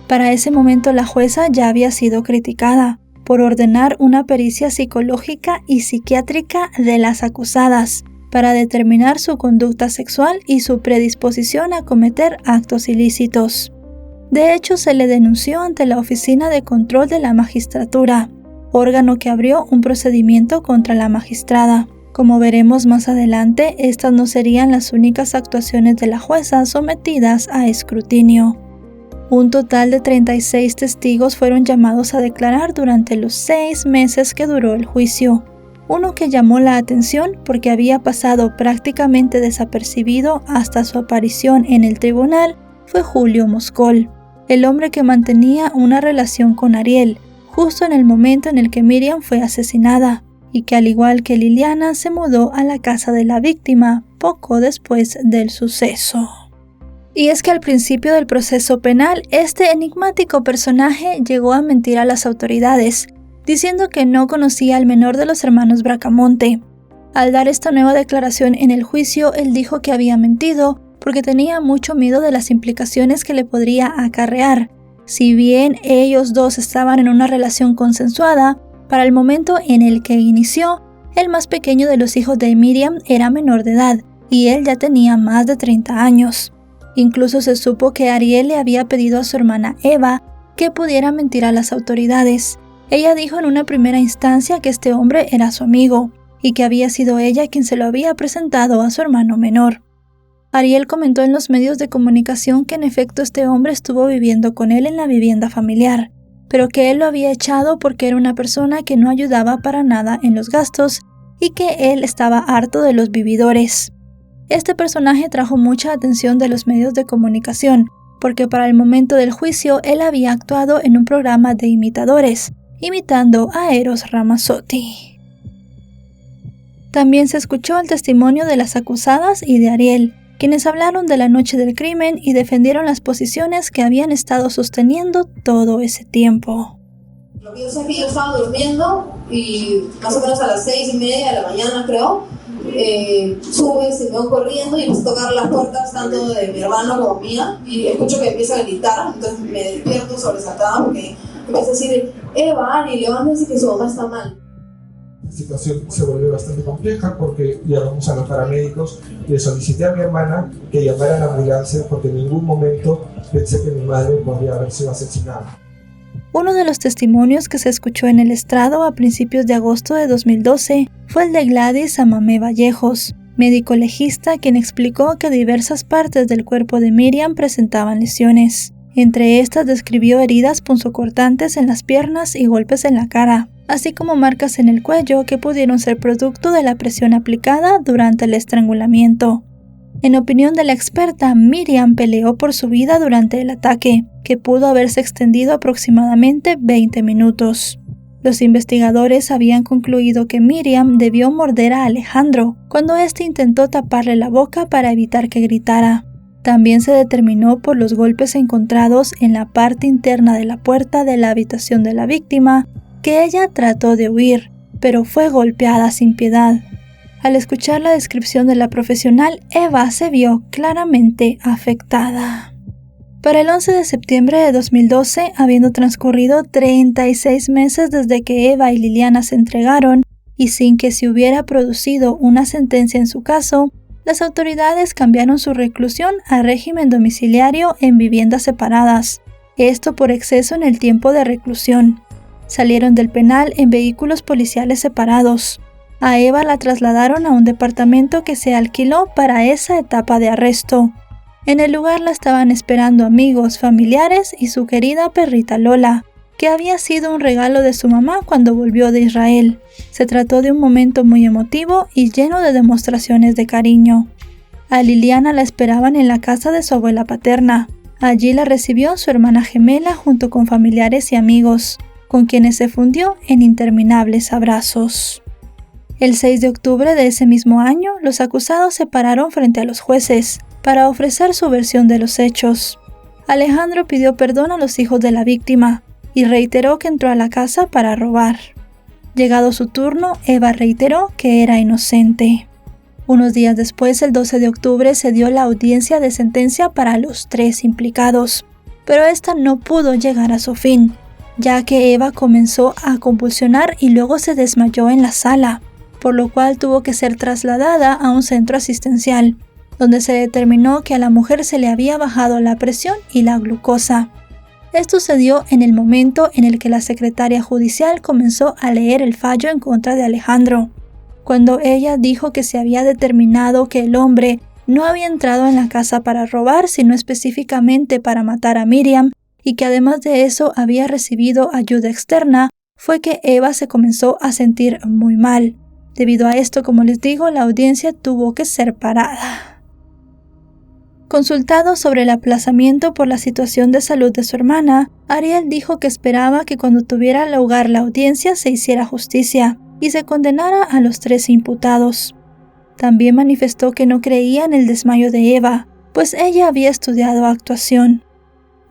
Para ese momento la jueza ya había sido criticada, por ordenar una pericia psicológica y psiquiátrica de las acusadas para determinar su conducta sexual y su predisposición a cometer actos ilícitos. De hecho, se le denunció ante la Oficina de Control de la Magistratura, órgano que abrió un procedimiento contra la magistrada. Como veremos más adelante, estas no serían las únicas actuaciones de la jueza sometidas a escrutinio. Un total de 36 testigos fueron llamados a declarar durante los 6 meses que duró el juicio. Uno que llamó la atención porque había pasado prácticamente desapercibido hasta su aparición en el tribunal fue Julio Moscol, el hombre que mantenía una relación con Ariel, justo en el momento en el que Miriam fue asesinada, y que al igual que Liliana se mudó a la casa de la víctima poco después del suceso. Y es que al principio del proceso penal, este enigmático personaje llegó a mentir a las autoridades, diciendo que no conocía al menor de los hermanos Bracamonte. Al dar esta nueva declaración en el juicio, él dijo que había mentido porque tenía mucho miedo de las implicaciones que le podría acarrear. Si bien ellos dos estaban en una relación consensuada, para el momento en el que inició, el más pequeño de los hijos de Miriam era menor de edad y él ya tenía más de 30 años. Incluso se supo que Ariel le había pedido a su hermana Eva que pudiera mentir a las autoridades. Ella dijo en una primera instancia que este hombre era su amigo y que había sido ella quien se lo había presentado a su hermano menor. Ariel comentó en los medios de comunicación que en efecto este hombre estuvo viviendo con él en la vivienda familiar, pero que él lo había echado porque era una persona que no ayudaba para nada en los gastos y que él estaba harto de los vividores. Este personaje trajo mucha atención de los medios de comunicación, porque para el momento del juicio él había actuado en un programa de imitadores, imitando a Eros Ramazzotti. También se escuchó el testimonio de las acusadas y de Ariel, quienes hablaron de la noche del crimen y defendieron las posiciones que habían estado sosteniendo todo ese tiempo. Lo que yo sé es que yo estaba durmiendo y más o menos a las 6:30 de la mañana, creo, sube, se me va corriendo y empiezo a tocar las puertas tanto de mi hermano como mía y escucho que empieza a gritar, entonces me despierto sobresaltada porque empieza a decir, Ari, levántese que su mamá está mal. La situación se volvió bastante compleja porque llamamos a los paramédicos, le solicité a mi hermana que llamara a la ambulancia porque en ningún momento pensé que mi madre podría haber sido asesinada. Uno de los testimonios que se escuchó en el estrado a principios de agosto de 2012 fue el de Gladys Amamé Vallejos, médico legista quien explicó que diversas partes del cuerpo de Miriam presentaban lesiones. Entre estas describió heridas punzocortantes en las piernas y golpes en la cara, así como marcas en el cuello que pudieron ser producto de la presión aplicada durante el estrangulamiento. En opinión de la experta, Miriam peleó por su vida durante el ataque, que pudo haberse extendido aproximadamente 20 minutos. Los investigadores habían concluido que Miriam debió morder a Alejandro cuando éste intentó taparle la boca para evitar que gritara. También se determinó por los golpes encontrados en la parte interna de la puerta de la habitación de la víctima que ella trató de huir, pero fue golpeada sin piedad. Al escuchar la descripción de la profesional, Eva se vio claramente afectada. Para el 11 de septiembre de 2012, habiendo transcurrido 36 meses desde que Eva y Liliana se entregaron y sin que se hubiera producido una sentencia en su caso, las autoridades cambiaron su reclusión a régimen domiciliario en viviendas separadas, esto por exceso en el tiempo de reclusión. Salieron del penal en vehículos policiales separados. A Eva la trasladaron a un departamento que se alquiló para esa etapa de arresto. En el lugar la estaban esperando amigos, familiares y su querida perrita Lola, que había sido un regalo de su mamá cuando volvió de Israel. Se trató de un momento muy emotivo y lleno de demostraciones de cariño. A Liliana la esperaban en la casa de su abuela paterna. Allí la recibió su hermana gemela junto con familiares y amigos, con quienes se fundió en interminables abrazos. El 6 de octubre de ese mismo año, los acusados se pararon frente a los jueces para ofrecer su versión de los hechos. Alejandro pidió perdón a los hijos de la víctima y reiteró que entró a la casa para robar. Llegado su turno, Eva reiteró que era inocente. Unos días después, el 12 de octubre, se dio la audiencia de sentencia para los 3 implicados, pero esta no pudo llegar a su fin. ya que Eva comenzó a convulsionar y luego se desmayó en la sala, por lo cual tuvo que ser trasladada a un centro asistencial, donde se determinó que a la mujer se le había bajado la presión y la glucosa. Esto se dio en el momento en el que la secretaria judicial comenzó a leer el fallo en contra de Alejandro, cuando ella dijo que se había determinado que el hombre no había entrado en la casa para robar, sino específicamente para matar a Miriam, y que además de eso había recibido ayuda externa, fue que Eva se comenzó a sentir muy mal. Debido a esto, como les digo, la audiencia tuvo que ser parada. Consultado sobre el aplazamiento por la situación de salud de su hermana, Ariel dijo que esperaba que cuando tuviera lugar la audiencia se hiciera justicia y se condenara a los 3 imputados. También manifestó que no creía en el desmayo de Eva, pues ella había estudiado actuación.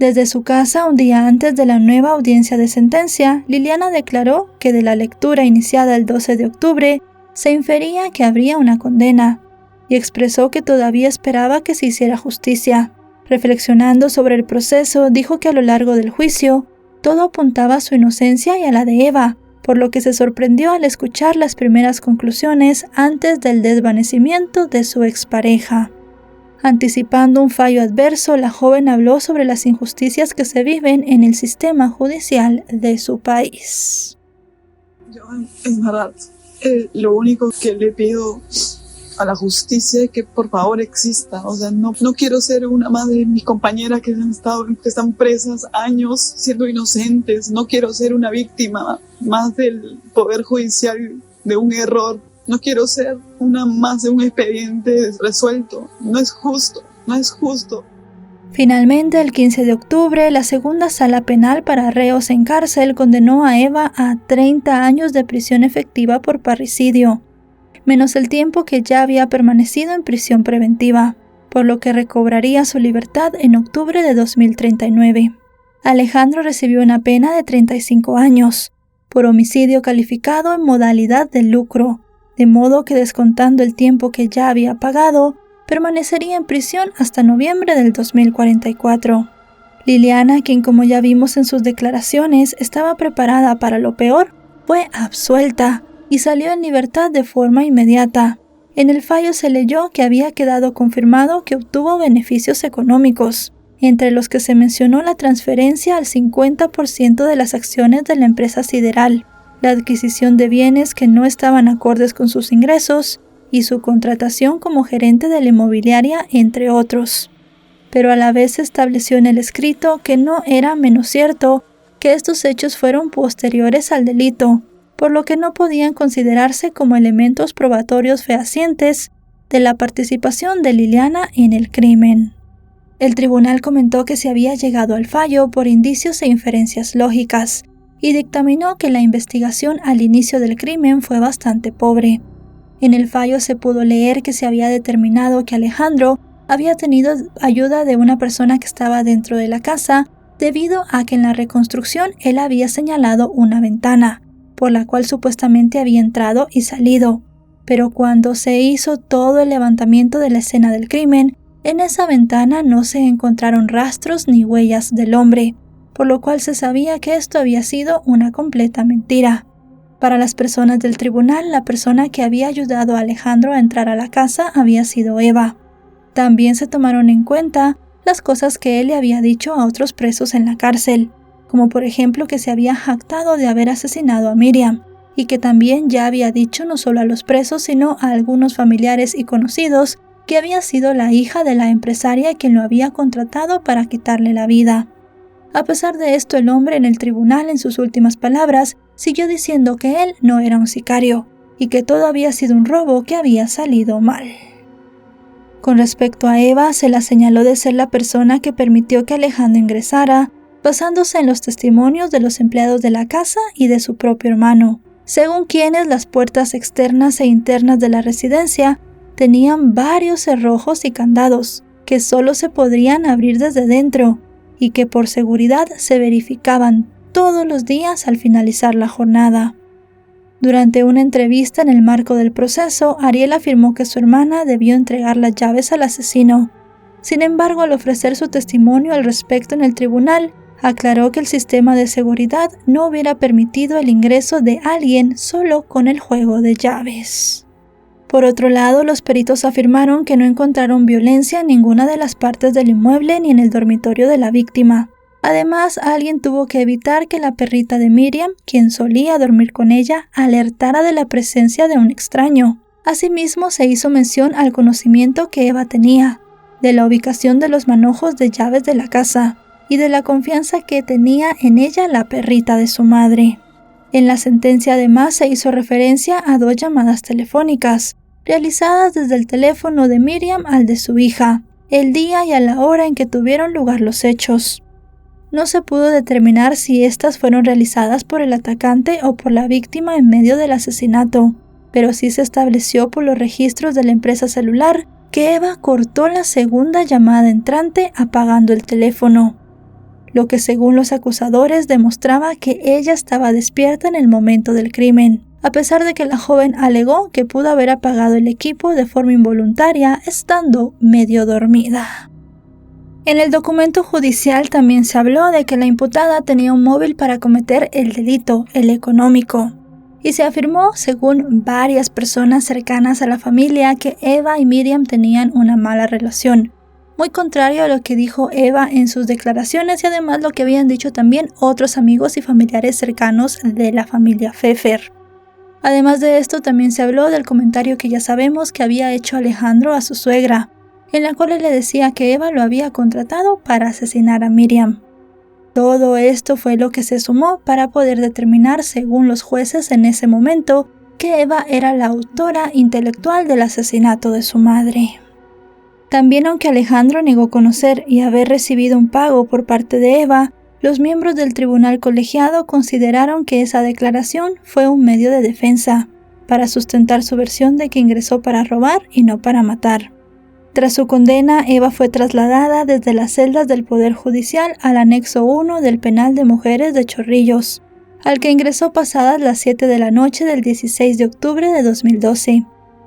Desde su casa, un día antes de la nueva audiencia de sentencia, Liliana declaró que de la lectura iniciada el 12 de octubre se infería que habría una condena, y expresó que todavía esperaba que se hiciera justicia. Reflexionando sobre el proceso, dijo que a lo largo del juicio, todo apuntaba a su inocencia y a la de Eva, por lo que se sorprendió al escuchar las primeras conclusiones antes del desvanecimiento de su expareja. Anticipando un fallo adverso, la joven habló sobre las injusticias que se viven en el sistema judicial de su país. Yo, en verdad, lo único que le pido a la justicia es que por favor exista. O sea, no quiero ser una más de mis compañeras que están presas años siendo inocentes. No quiero ser una víctima más del poder judicial de un error. No quiero ser una más de un expediente resuelto. No es justo, no es justo. Finalmente, el 15 de octubre, la segunda sala penal para reos en cárcel condenó a Eva a 30 años de prisión efectiva por parricidio, menos el tiempo que ya había permanecido en prisión preventiva, por lo que recobraría su libertad en octubre de 2039. Alejandro recibió una pena de 35 años, por homicidio calificado en modalidad de lucro, de modo que descontando el tiempo que ya había pagado, permanecería en prisión hasta noviembre del 2044. Liliana, quien como ya vimos en sus declaraciones estaba preparada para lo peor, fue absuelta y salió en libertad de forma inmediata. En el fallo se leyó que había quedado confirmado que obtuvo beneficios económicos, entre los que se mencionó la transferencia al 50% de las acciones de la empresa sideral, la adquisición de bienes que no estaban acordes con sus ingresos y su contratación como gerente de la inmobiliaria, entre otros. Pero a la vez se estableció en el escrito que no era menos cierto que estos hechos fueron posteriores al delito, por lo que no podían considerarse como elementos probatorios fehacientes de la participación de Liliana en el crimen. El tribunal comentó que se había llegado al fallo por indicios e inferencias lógicas, y dictaminó que la investigación al inicio del crimen fue bastante pobre. En el fallo se pudo leer que se había determinado que Alejandro había tenido ayuda de una persona que estaba dentro de la casa, debido a que en la reconstrucción él había señalado una ventana, por la cual supuestamente había entrado y salido. Pero cuando se hizo todo el levantamiento de la escena del crimen, en esa ventana no se encontraron rastros ni huellas del hombre, por lo cual se sabía que esto había sido una completa mentira. Para las personas del tribunal, la persona que había ayudado a Alejandro a entrar a la casa había sido Eva. También se tomaron en cuenta las cosas que él le había dicho a otros presos en la cárcel, como por ejemplo que se había jactado de haber asesinado a Miriam, y que también ya había dicho no solo a los presos sino a algunos familiares y conocidos que había sido la hija de la empresaria quien lo había contratado para quitarle la vida. A pesar de esto, el hombre en el tribunal, en sus últimas palabras, siguió diciendo que él no era un sicario y que todo había sido un robo que había salido mal. Con respecto a Eva, se la señaló de ser la persona que permitió que Alejandro ingresara, basándose en los testimonios de los empleados de la casa y de su propio hermano, según quienes las puertas externas e internas de la residencia tenían varios cerrojos y candados que solo se podrían abrir desde dentro, y que por seguridad se verificaban todos los días al finalizar la jornada. Durante una entrevista en el marco del proceso, Ariel afirmó que su hermana debió entregar las llaves al asesino. Sin embargo, al ofrecer su testimonio al respecto en el tribunal, Aclaró que el sistema de seguridad no hubiera permitido el ingreso de alguien solo con el juego de llaves. Por otro lado, los peritos afirmaron que no encontraron violencia en ninguna de las partes del inmueble ni en el dormitorio de la víctima. Además, alguien tuvo que evitar que la perrita de Miriam, quien solía dormir con ella, alertara de la presencia de un extraño. Asimismo, se hizo mención al conocimiento que Eva tenía, de la ubicación de los manojos de llaves de la casa y de la confianza que tenía en ella la perrita de su madre. En la sentencia además se hizo referencia a 2 llamadas telefónicas, realizadas desde el teléfono de Miriam al de su hija, el día y a la hora en que tuvieron lugar los hechos. No se pudo determinar si estas fueron realizadas por el atacante o por la víctima en medio del asesinato, pero sí se estableció por los registros de la empresa celular que Eva cortó la segunda llamada entrante apagando el teléfono, lo que según los acusadores demostraba que ella estaba despierta en el momento del crimen, a pesar de que la joven alegó que pudo haber apagado el equipo de forma involuntaria estando medio dormida. En el documento judicial también se habló de que la imputada tenía un móvil para cometer el delito, el económico, y se afirmó, según varias personas cercanas a la familia, que Eva y Miriam tenían una mala relación, muy contrario a lo que dijo Eva en sus declaraciones y además lo que habían dicho también otros amigos y familiares cercanos de la familia Pfeffer. Además de esto, también se habló del comentario que ya sabemos que había hecho Alejandro a su suegra, en la cual le decía que Eva lo había contratado para asesinar a Miriam. Todo esto fue lo que se sumó para poder determinar, según los jueces en ese momento, que Eva era la autora intelectual del asesinato de su madre. También, aunque Alejandro negó conocer y haber recibido un pago por parte de Eva, los miembros del tribunal colegiado consideraron que esa declaración fue un medio de defensa, para sustentar su versión de que ingresó para robar y no para matar. Tras su condena, Eva fue trasladada desde las celdas del Poder Judicial al anexo 1 del Penal de Mujeres de Chorrillos, al que ingresó pasadas las 7 de la noche del 16 de octubre de 2012.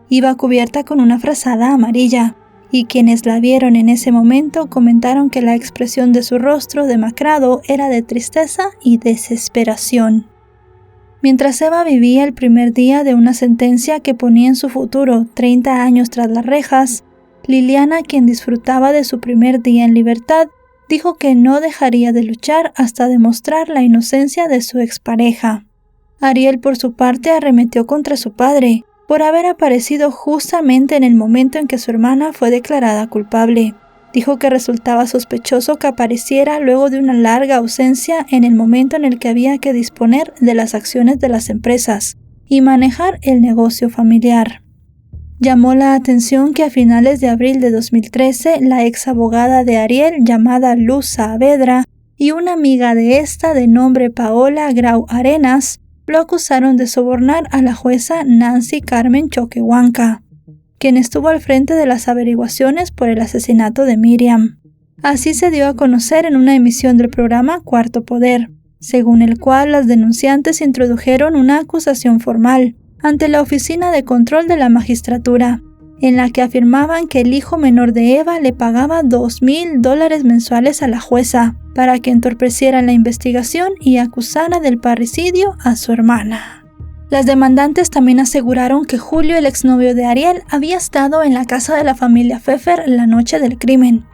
Iba cubierta con una frazada amarilla, y quienes la vieron en ese momento comentaron que la expresión de su rostro demacrado era de tristeza y desesperación. Mientras Eva vivía el primer día de una sentencia que ponía en su futuro 30 años tras las rejas, Liliana, quien disfrutaba de su primer día en libertad, dijo que no dejaría de luchar hasta demostrar la inocencia de su expareja. Ariel, por su parte, arremetió contra su padre, por haber aparecido justamente en el momento en que su hermana fue declarada culpable. Dijo que resultaba sospechoso que apareciera luego de una larga ausencia en el momento en el que había que disponer de las acciones de las empresas y manejar el negocio familiar. Llamó la atención que a finales de abril de 2013, la ex abogada de Ariel, llamada Luz Saavedra, y una amiga de esta de nombre Paola Grau Arenas, lo acusaron de sobornar a la jueza Nancy Carmen Choquehuanca, quien estuvo al frente de las averiguaciones por el asesinato de Miriam. Así se dio a conocer en una emisión del programa Cuarto Poder, según el cual las denunciantes introdujeron una acusación formal ante la Oficina de Control de la Magistratura, en la que afirmaban que el hijo menor de Eva le pagaba $2,000 mensuales a la jueza para que entorpeciera la investigación y acusara del parricidio a su hermana. Las demandantes también aseguraron que Julio, el exnovio de Ariel, había estado en la casa de la familia Pfeffer la noche del crimen.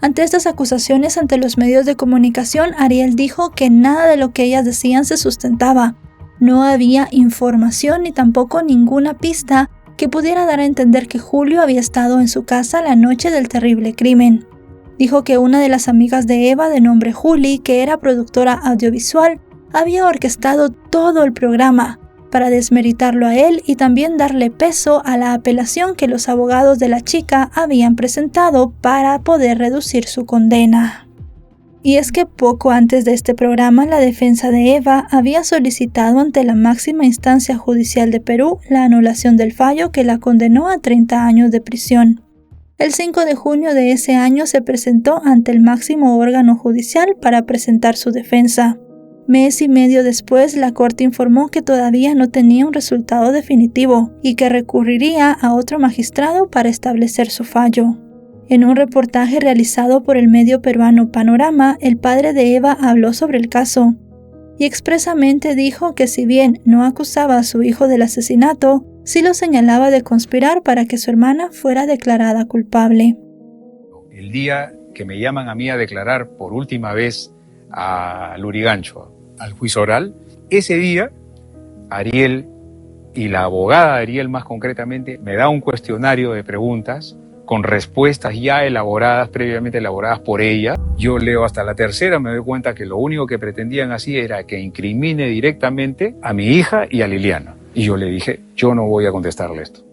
Ante estas acusaciones ante los medios de comunicación, Ariel dijo que nada de lo que ellas decían se sustentaba. No había información ni tampoco ninguna pista que pudiera dar a entender que Julio había estado en su casa la noche del terrible crimen. Dijo que una de las amigas de Eva, de nombre Juli, que era productora audiovisual, había orquestado todo el programa para desmeritarlo a él y también darle peso a la apelación que los abogados de la chica habían presentado para poder reducir su condena. Y es que poco antes de este programa, la defensa de Eva había solicitado ante la máxima instancia judicial de Perú la anulación del fallo que la condenó a 30 años de prisión. El 5 de junio de ese año se presentó ante el máximo órgano judicial para presentar su defensa. Mes y medio después, la Corte informó que todavía no tenía un resultado definitivo y que recurriría a otro magistrado para establecer su fallo. En un reportaje realizado por el medio peruano Panorama, el padre de Eva habló sobre el caso y expresamente dijo que si bien no acusaba a su hijo del asesinato, sí lo señalaba de conspirar para que su hermana fuera declarada culpable. El día que me llaman a mí a declarar por última vez a Lurigancho al juicio oral, ese día Ariel y la abogada de Ariel más concretamente me da un cuestionario de preguntas con respuestas ya elaboradas, previamente elaboradas por ella. Yo leo hasta la tercera, me doy cuenta que lo único que pretendían así era que incrimine directamente a mi hija y a Liliana. Y yo le dije, yo no voy a contestarle esto.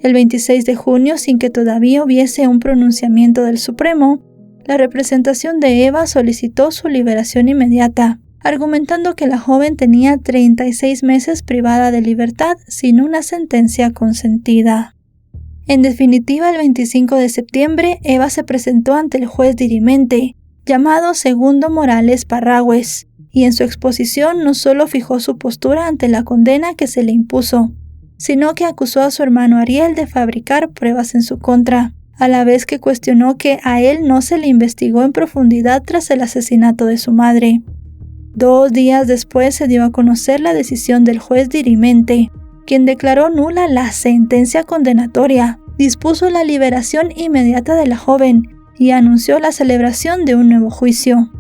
El 26 de junio, sin que todavía hubiese un pronunciamiento del Supremo, la representación de Eva solicitó su liberación inmediata, argumentando que la joven tenía 36 meses privada de libertad sin una sentencia consentida. En definitiva, el 25 de septiembre, Eva se presentó ante el juez dirimente, llamado Segundo Morales Parragües, y en su exposición no solo fijó su postura ante la condena que se le impuso, sino que acusó a su hermano Ariel de fabricar pruebas en su contra, a la vez que cuestionó que a él no se le investigó en profundidad tras el asesinato de su madre. 2 días después se dio a conocer la decisión del juez dirimente, quien declaró nula la sentencia condenatoria, dispuso la liberación inmediata de la joven y anunció la celebración de un nuevo juicio.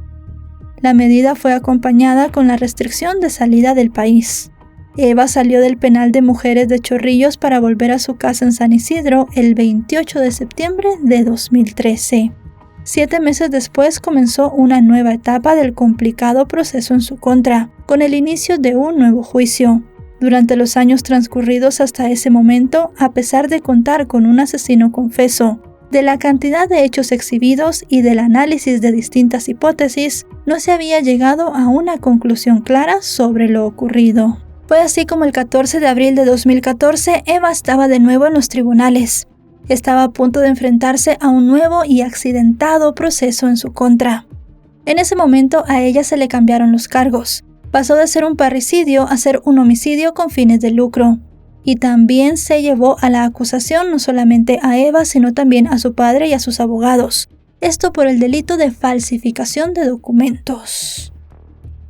La medida fue acompañada con la restricción de salida del país. Eva salió del penal de mujeres de Chorrillos para volver a su casa en San Isidro el 28 de septiembre de 2013. 7 meses después comenzó una nueva etapa del complicado proceso en su contra, con el inicio de un nuevo juicio. Durante los años transcurridos hasta ese momento, a pesar de contar con un asesino confeso, de la cantidad de hechos exhibidos y del análisis de distintas hipótesis, no se había llegado a una conclusión clara sobre lo ocurrido. Fue así como el 14 de abril de 2014, Eva estaba de nuevo en los tribunales. Estaba a punto de enfrentarse a un nuevo y accidentado proceso en su contra. En ese momento a ella se le cambiaron los cargos. Pasó de ser un parricidio a ser un homicidio con fines de lucro. Y también se llevó a la acusación no solamente a Eva, sino también a su padre y a sus abogados. Esto por el delito de falsificación de documentos.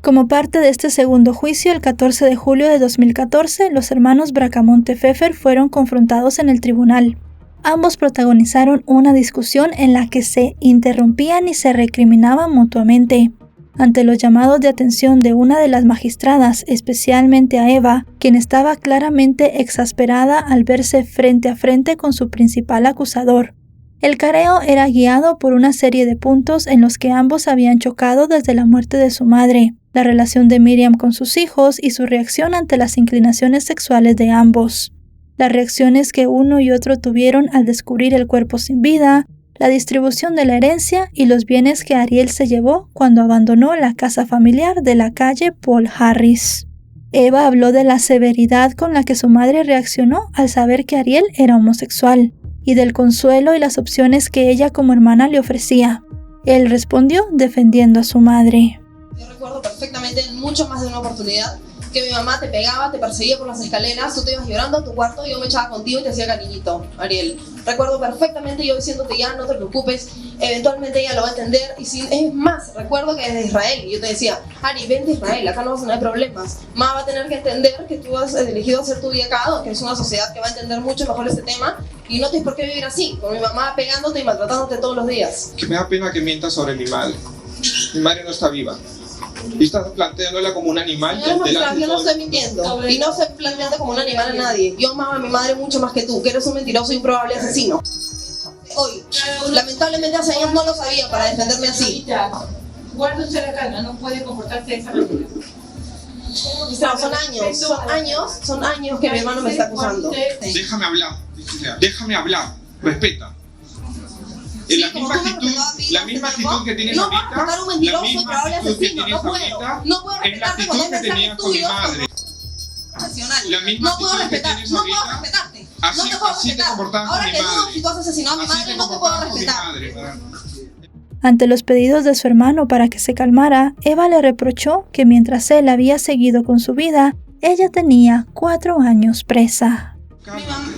Como parte de este segundo juicio, el 14 de julio de 2014, los hermanos Bracamonte Pfeffer fueron confrontados en el tribunal. Ambos protagonizaron una discusión en la que se interrumpían y se recriminaban mutuamente. Ante los llamados de atención de una de las magistradas, especialmente a Eva, quien estaba claramente exasperada al verse frente a frente con su principal acusador. El careo era guiado por una serie de puntos en los que ambos habían chocado desde la muerte de su madre, la relación de Miriam con sus hijos y su reacción ante las inclinaciones sexuales de ambos. Las reacciones que uno y otro tuvieron al descubrir el cuerpo sin vida, la distribución de la herencia y los bienes que Ariel se llevó cuando abandonó la casa familiar de la calle Paul Harris. Eva habló de la severidad con la que su madre reaccionó al saber que Ariel era homosexual y del consuelo y las opciones que ella como hermana le ofrecía. Él respondió defendiendo a su madre. Yo recuerdo perfectamente, mucho más de una oportunidad, que mi mamá te pegaba, te perseguía por las escaleras, tú te ibas llorando a tu cuarto y yo me echaba contigo y te hacía cariñito, Ariel. Recuerdo perfectamente yo diciéndote ya, no te preocupes, eventualmente ella lo va a entender. Y si es más, recuerdo que desde Israel yo te decía, Ari, ven de Israel, acá no vas a tener problemas. Mamá va a tener que entender que tú has elegido hacer tu vida acá, que es una sociedad que va a entender mucho mejor este tema y no tienes por qué vivir así, con mi mamá pegándote y maltratándote todos los días. Que me da pena que mientas sobre mi madre. Mi madre no está viva. Y estás planteándola como un animal. Yo no estoy mintiendo y no estoy planteando como un animal a nadie. Yo amaba a mi madre mucho más que tú, que eres un mentiroso y un probable asesino. Hoy, lamentablemente hace años no lo sabía para defenderme así. Guarda usted la calma, no puede comportarse de esa manera. No, son años que mi hermano me está acusando. Déjame hablar, respeta. Sí, la misma actitud que tienes ahorita, no puedo respetar un mentiroso y probable asesino, no puedo respetarte cuando hay mensajes tuyos. No puedo respetarte, no te puedo respetar. Ahora que dudo si tú has asesinado a mi madre, no te puedo respetar. Ante los pedidos de su hermano para que se calmara, Eva le reprochó que mientras él había seguido con su vida, ella tenía 4 años presa.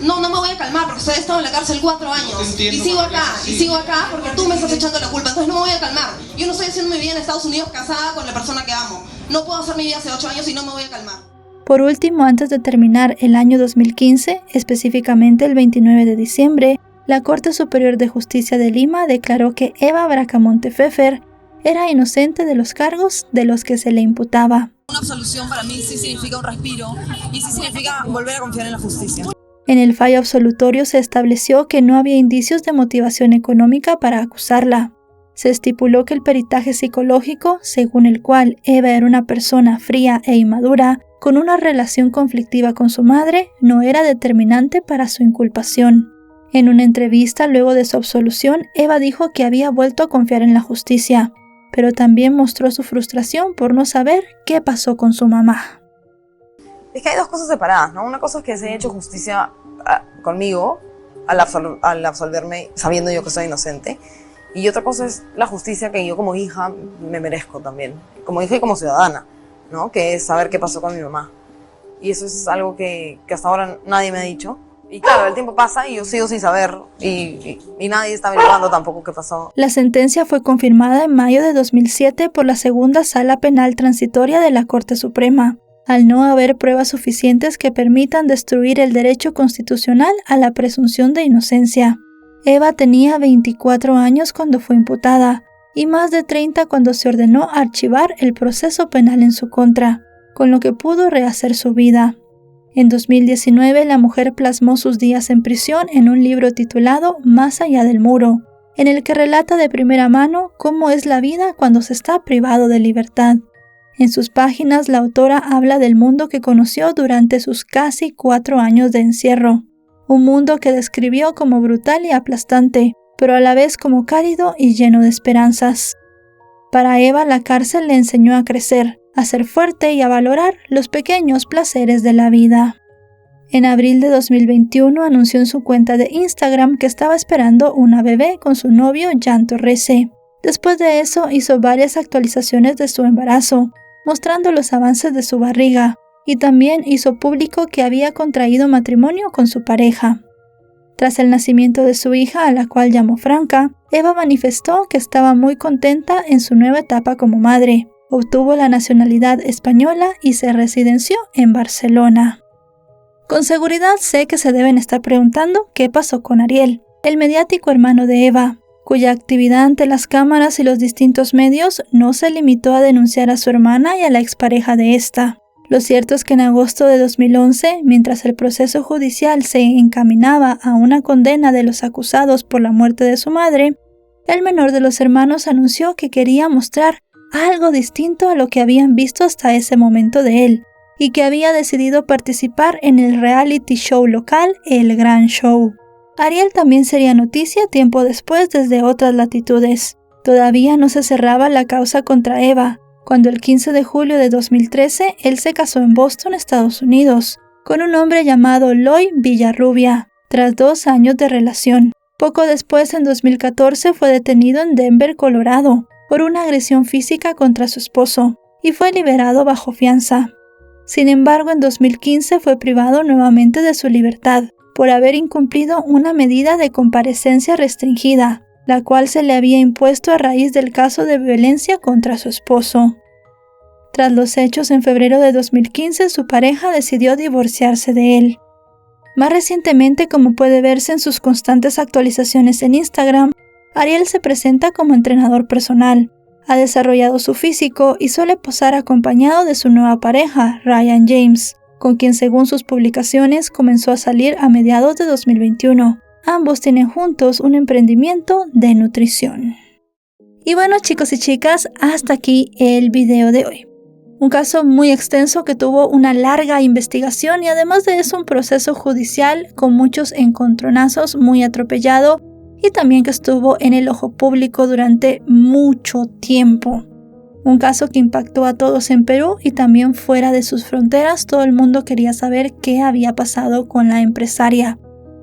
No me voy a calmar porque he estado en la cárcel 4 años y sigo acá porque tú me estás echando la culpa, entonces no me voy a calmar. Yo no estoy haciendo mi vida en Estados Unidos casada con la persona que amo. No puedo hacer mi vida hace 8 años y no me voy a calmar. Por último, antes de terminar el año 2015, específicamente el 29 de diciembre, la Corte Superior de Justicia de Lima declaró que Eva Bracamonte Pfeffer era inocente de los cargos de los que se le imputaba. Una absolución para mí sí significa un respiro y sí significa volver a confiar en la justicia. En el fallo absolutorio se estableció que no había indicios de motivación económica para acusarla. Se estipuló que el peritaje psicológico, según el cual Eva era una persona fría e inmadura, con una relación conflictiva con su madre, no era determinante para su inculpación. En una entrevista luego de su absolución, Eva dijo que había vuelto a confiar en la justicia, pero también mostró su frustración por no saber qué pasó con su mamá. Es que hay dos cosas separadas, ¿no? Una cosa es que se haya hecho justicia conmigo al absolverme sabiendo yo que soy inocente. Y otra cosa es la justicia que yo como hija me merezco también. Como hija y como ciudadana, ¿no? Que es saber qué pasó con mi mamá. Y eso es algo que hasta ahora nadie me ha dicho. Y claro, el tiempo pasa y yo sigo sin saber. Y nadie está averiguando tampoco qué pasó. La sentencia fue confirmada en mayo de 2007 por la Segunda Sala Penal Transitoria de la Corte Suprema, al no haber pruebas suficientes que permitan destruir el derecho constitucional a la presunción de inocencia. Eva tenía 24 años cuando fue imputada y más de 30 cuando se ordenó archivar el proceso penal en su contra, con lo que pudo rehacer su vida. En 2019, la mujer plasmó sus días en prisión en un libro titulado Más allá del muro, en el que relata de primera mano cómo es la vida cuando se está privado de libertad. En sus páginas, la autora habla del mundo que conoció durante sus casi 4 años de encierro. Un mundo que describió como brutal y aplastante, pero a la vez como cálido y lleno de esperanzas. Para Eva, la cárcel le enseñó a crecer, a ser fuerte y a valorar los pequeños placeres de la vida. En abril de 2021 anunció en su cuenta de Instagram que estaba esperando una bebé con su novio Jan Torrese. Después de eso hizo varias actualizaciones de su embarazo, mostrando los avances de su barriga, y también hizo público que había contraído matrimonio con su pareja. Tras el nacimiento de su hija, a la cual llamó Franca, Eva manifestó que estaba muy contenta en su nueva etapa como madre. Obtuvo la nacionalidad española y se residenció en Barcelona. Con seguridad sé que se deben estar preguntando qué pasó con Ariel, el mediático hermano de Eva, cuya actividad ante las cámaras y los distintos medios no se limitó a denunciar a su hermana y a la expareja de esta. Lo cierto es que en agosto de 2011, mientras el proceso judicial se encaminaba a una condena de los acusados por la muerte de su madre, el menor de los hermanos anunció que quería mostrar algo distinto a lo que habían visto hasta ese momento de él, y que había decidido participar en el reality show local El Gran Show. Ariel también sería noticia tiempo después desde otras latitudes. Todavía no se cerraba la causa contra Eva, cuando el 15 de julio de 2013 él se casó en Boston, Estados Unidos, con un hombre llamado Loy Villarrubia, tras 2 años de relación. Poco después, en 2014, fue detenido en Denver, Colorado, por una agresión física contra su esposo, y fue liberado bajo fianza. Sin embargo, en 2015 fue privado nuevamente de su libertad, por haber incumplido una medida de comparecencia restringida, la cual se le había impuesto a raíz del caso de violencia contra su esposo. Tras los hechos, en febrero de 2015, su pareja decidió divorciarse de él. Más recientemente, como puede verse en sus constantes actualizaciones en Instagram, Ariel se presenta como entrenador personal, ha desarrollado su físico y suele posar acompañado de su nueva pareja, Ryan James, con quien según sus publicaciones comenzó a salir a mediados de 2021. Ambos tienen juntos un emprendimiento de nutrición. Y bueno, chicos y chicas, hasta aquí el video de hoy. Un caso muy extenso que tuvo una larga investigación y además de eso un proceso judicial con muchos encontronazos, muy atropellado y también que estuvo en el ojo público durante mucho tiempo. Un caso que impactó a todos en Perú y también fuera de sus fronteras. Todo el mundo quería saber qué había pasado con la empresaria.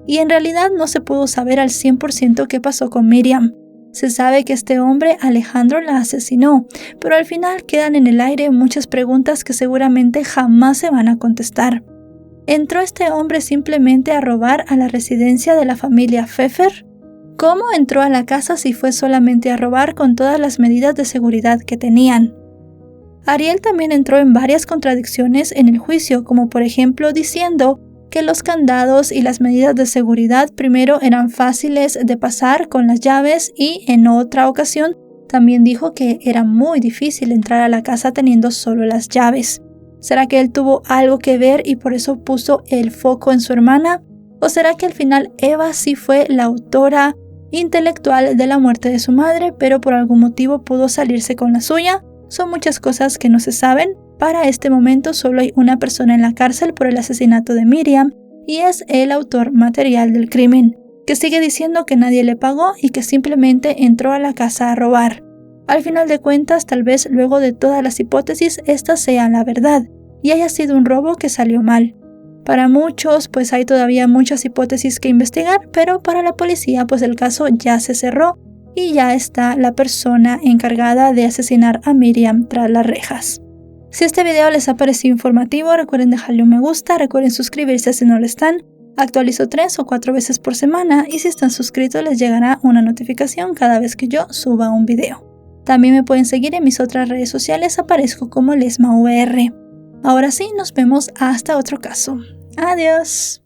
Y en realidad no se pudo saber al 100% qué pasó con Miriam. Se sabe que este hombre, Alejandro, la asesinó, pero al final quedan en el aire muchas preguntas que seguramente jamás se van a contestar. ¿Entró este hombre simplemente a robar a la residencia de la familia Pfeffer? ¿Cómo entró a la casa si fue solamente a robar con todas las medidas de seguridad que tenían? Ariel también entró en varias contradicciones en el juicio, como por ejemplo diciendo que los candados y las medidas de seguridad primero eran fáciles de pasar con las llaves y en otra ocasión también dijo que era muy difícil entrar a la casa teniendo solo las llaves. ¿Será que él tuvo algo que ver y por eso puso el foco en su hermana? ¿O será que al final Eva sí fue la autora intelectual de la muerte de su madre, pero por algún motivo pudo salirse con la suya? Son muchas cosas que no se saben. Para este momento solo hay una persona en la cárcel por el asesinato de Miriam y es el autor material del crimen, que sigue diciendo que nadie le pagó y que simplemente entró a la casa a robar. Al final de cuentas, tal vez luego de todas las hipótesis, esta sea la verdad y haya sido un robo que salió mal. Para muchos, pues hay todavía muchas hipótesis que investigar, pero para la policía, pues el caso ya se cerró y ya está la persona encargada de asesinar a Miriam tras las rejas. Si este video les ha parecido informativo, recuerden dejarle un me gusta, recuerden suscribirse si no lo están. Actualizo 3 o 4 veces por semana y si están suscritos les llegará una notificación cada vez que yo suba un video. También me pueden seguir en mis otras redes sociales, aparezco como LesmaVR. Ahora sí, nos vemos hasta otro caso. Adiós.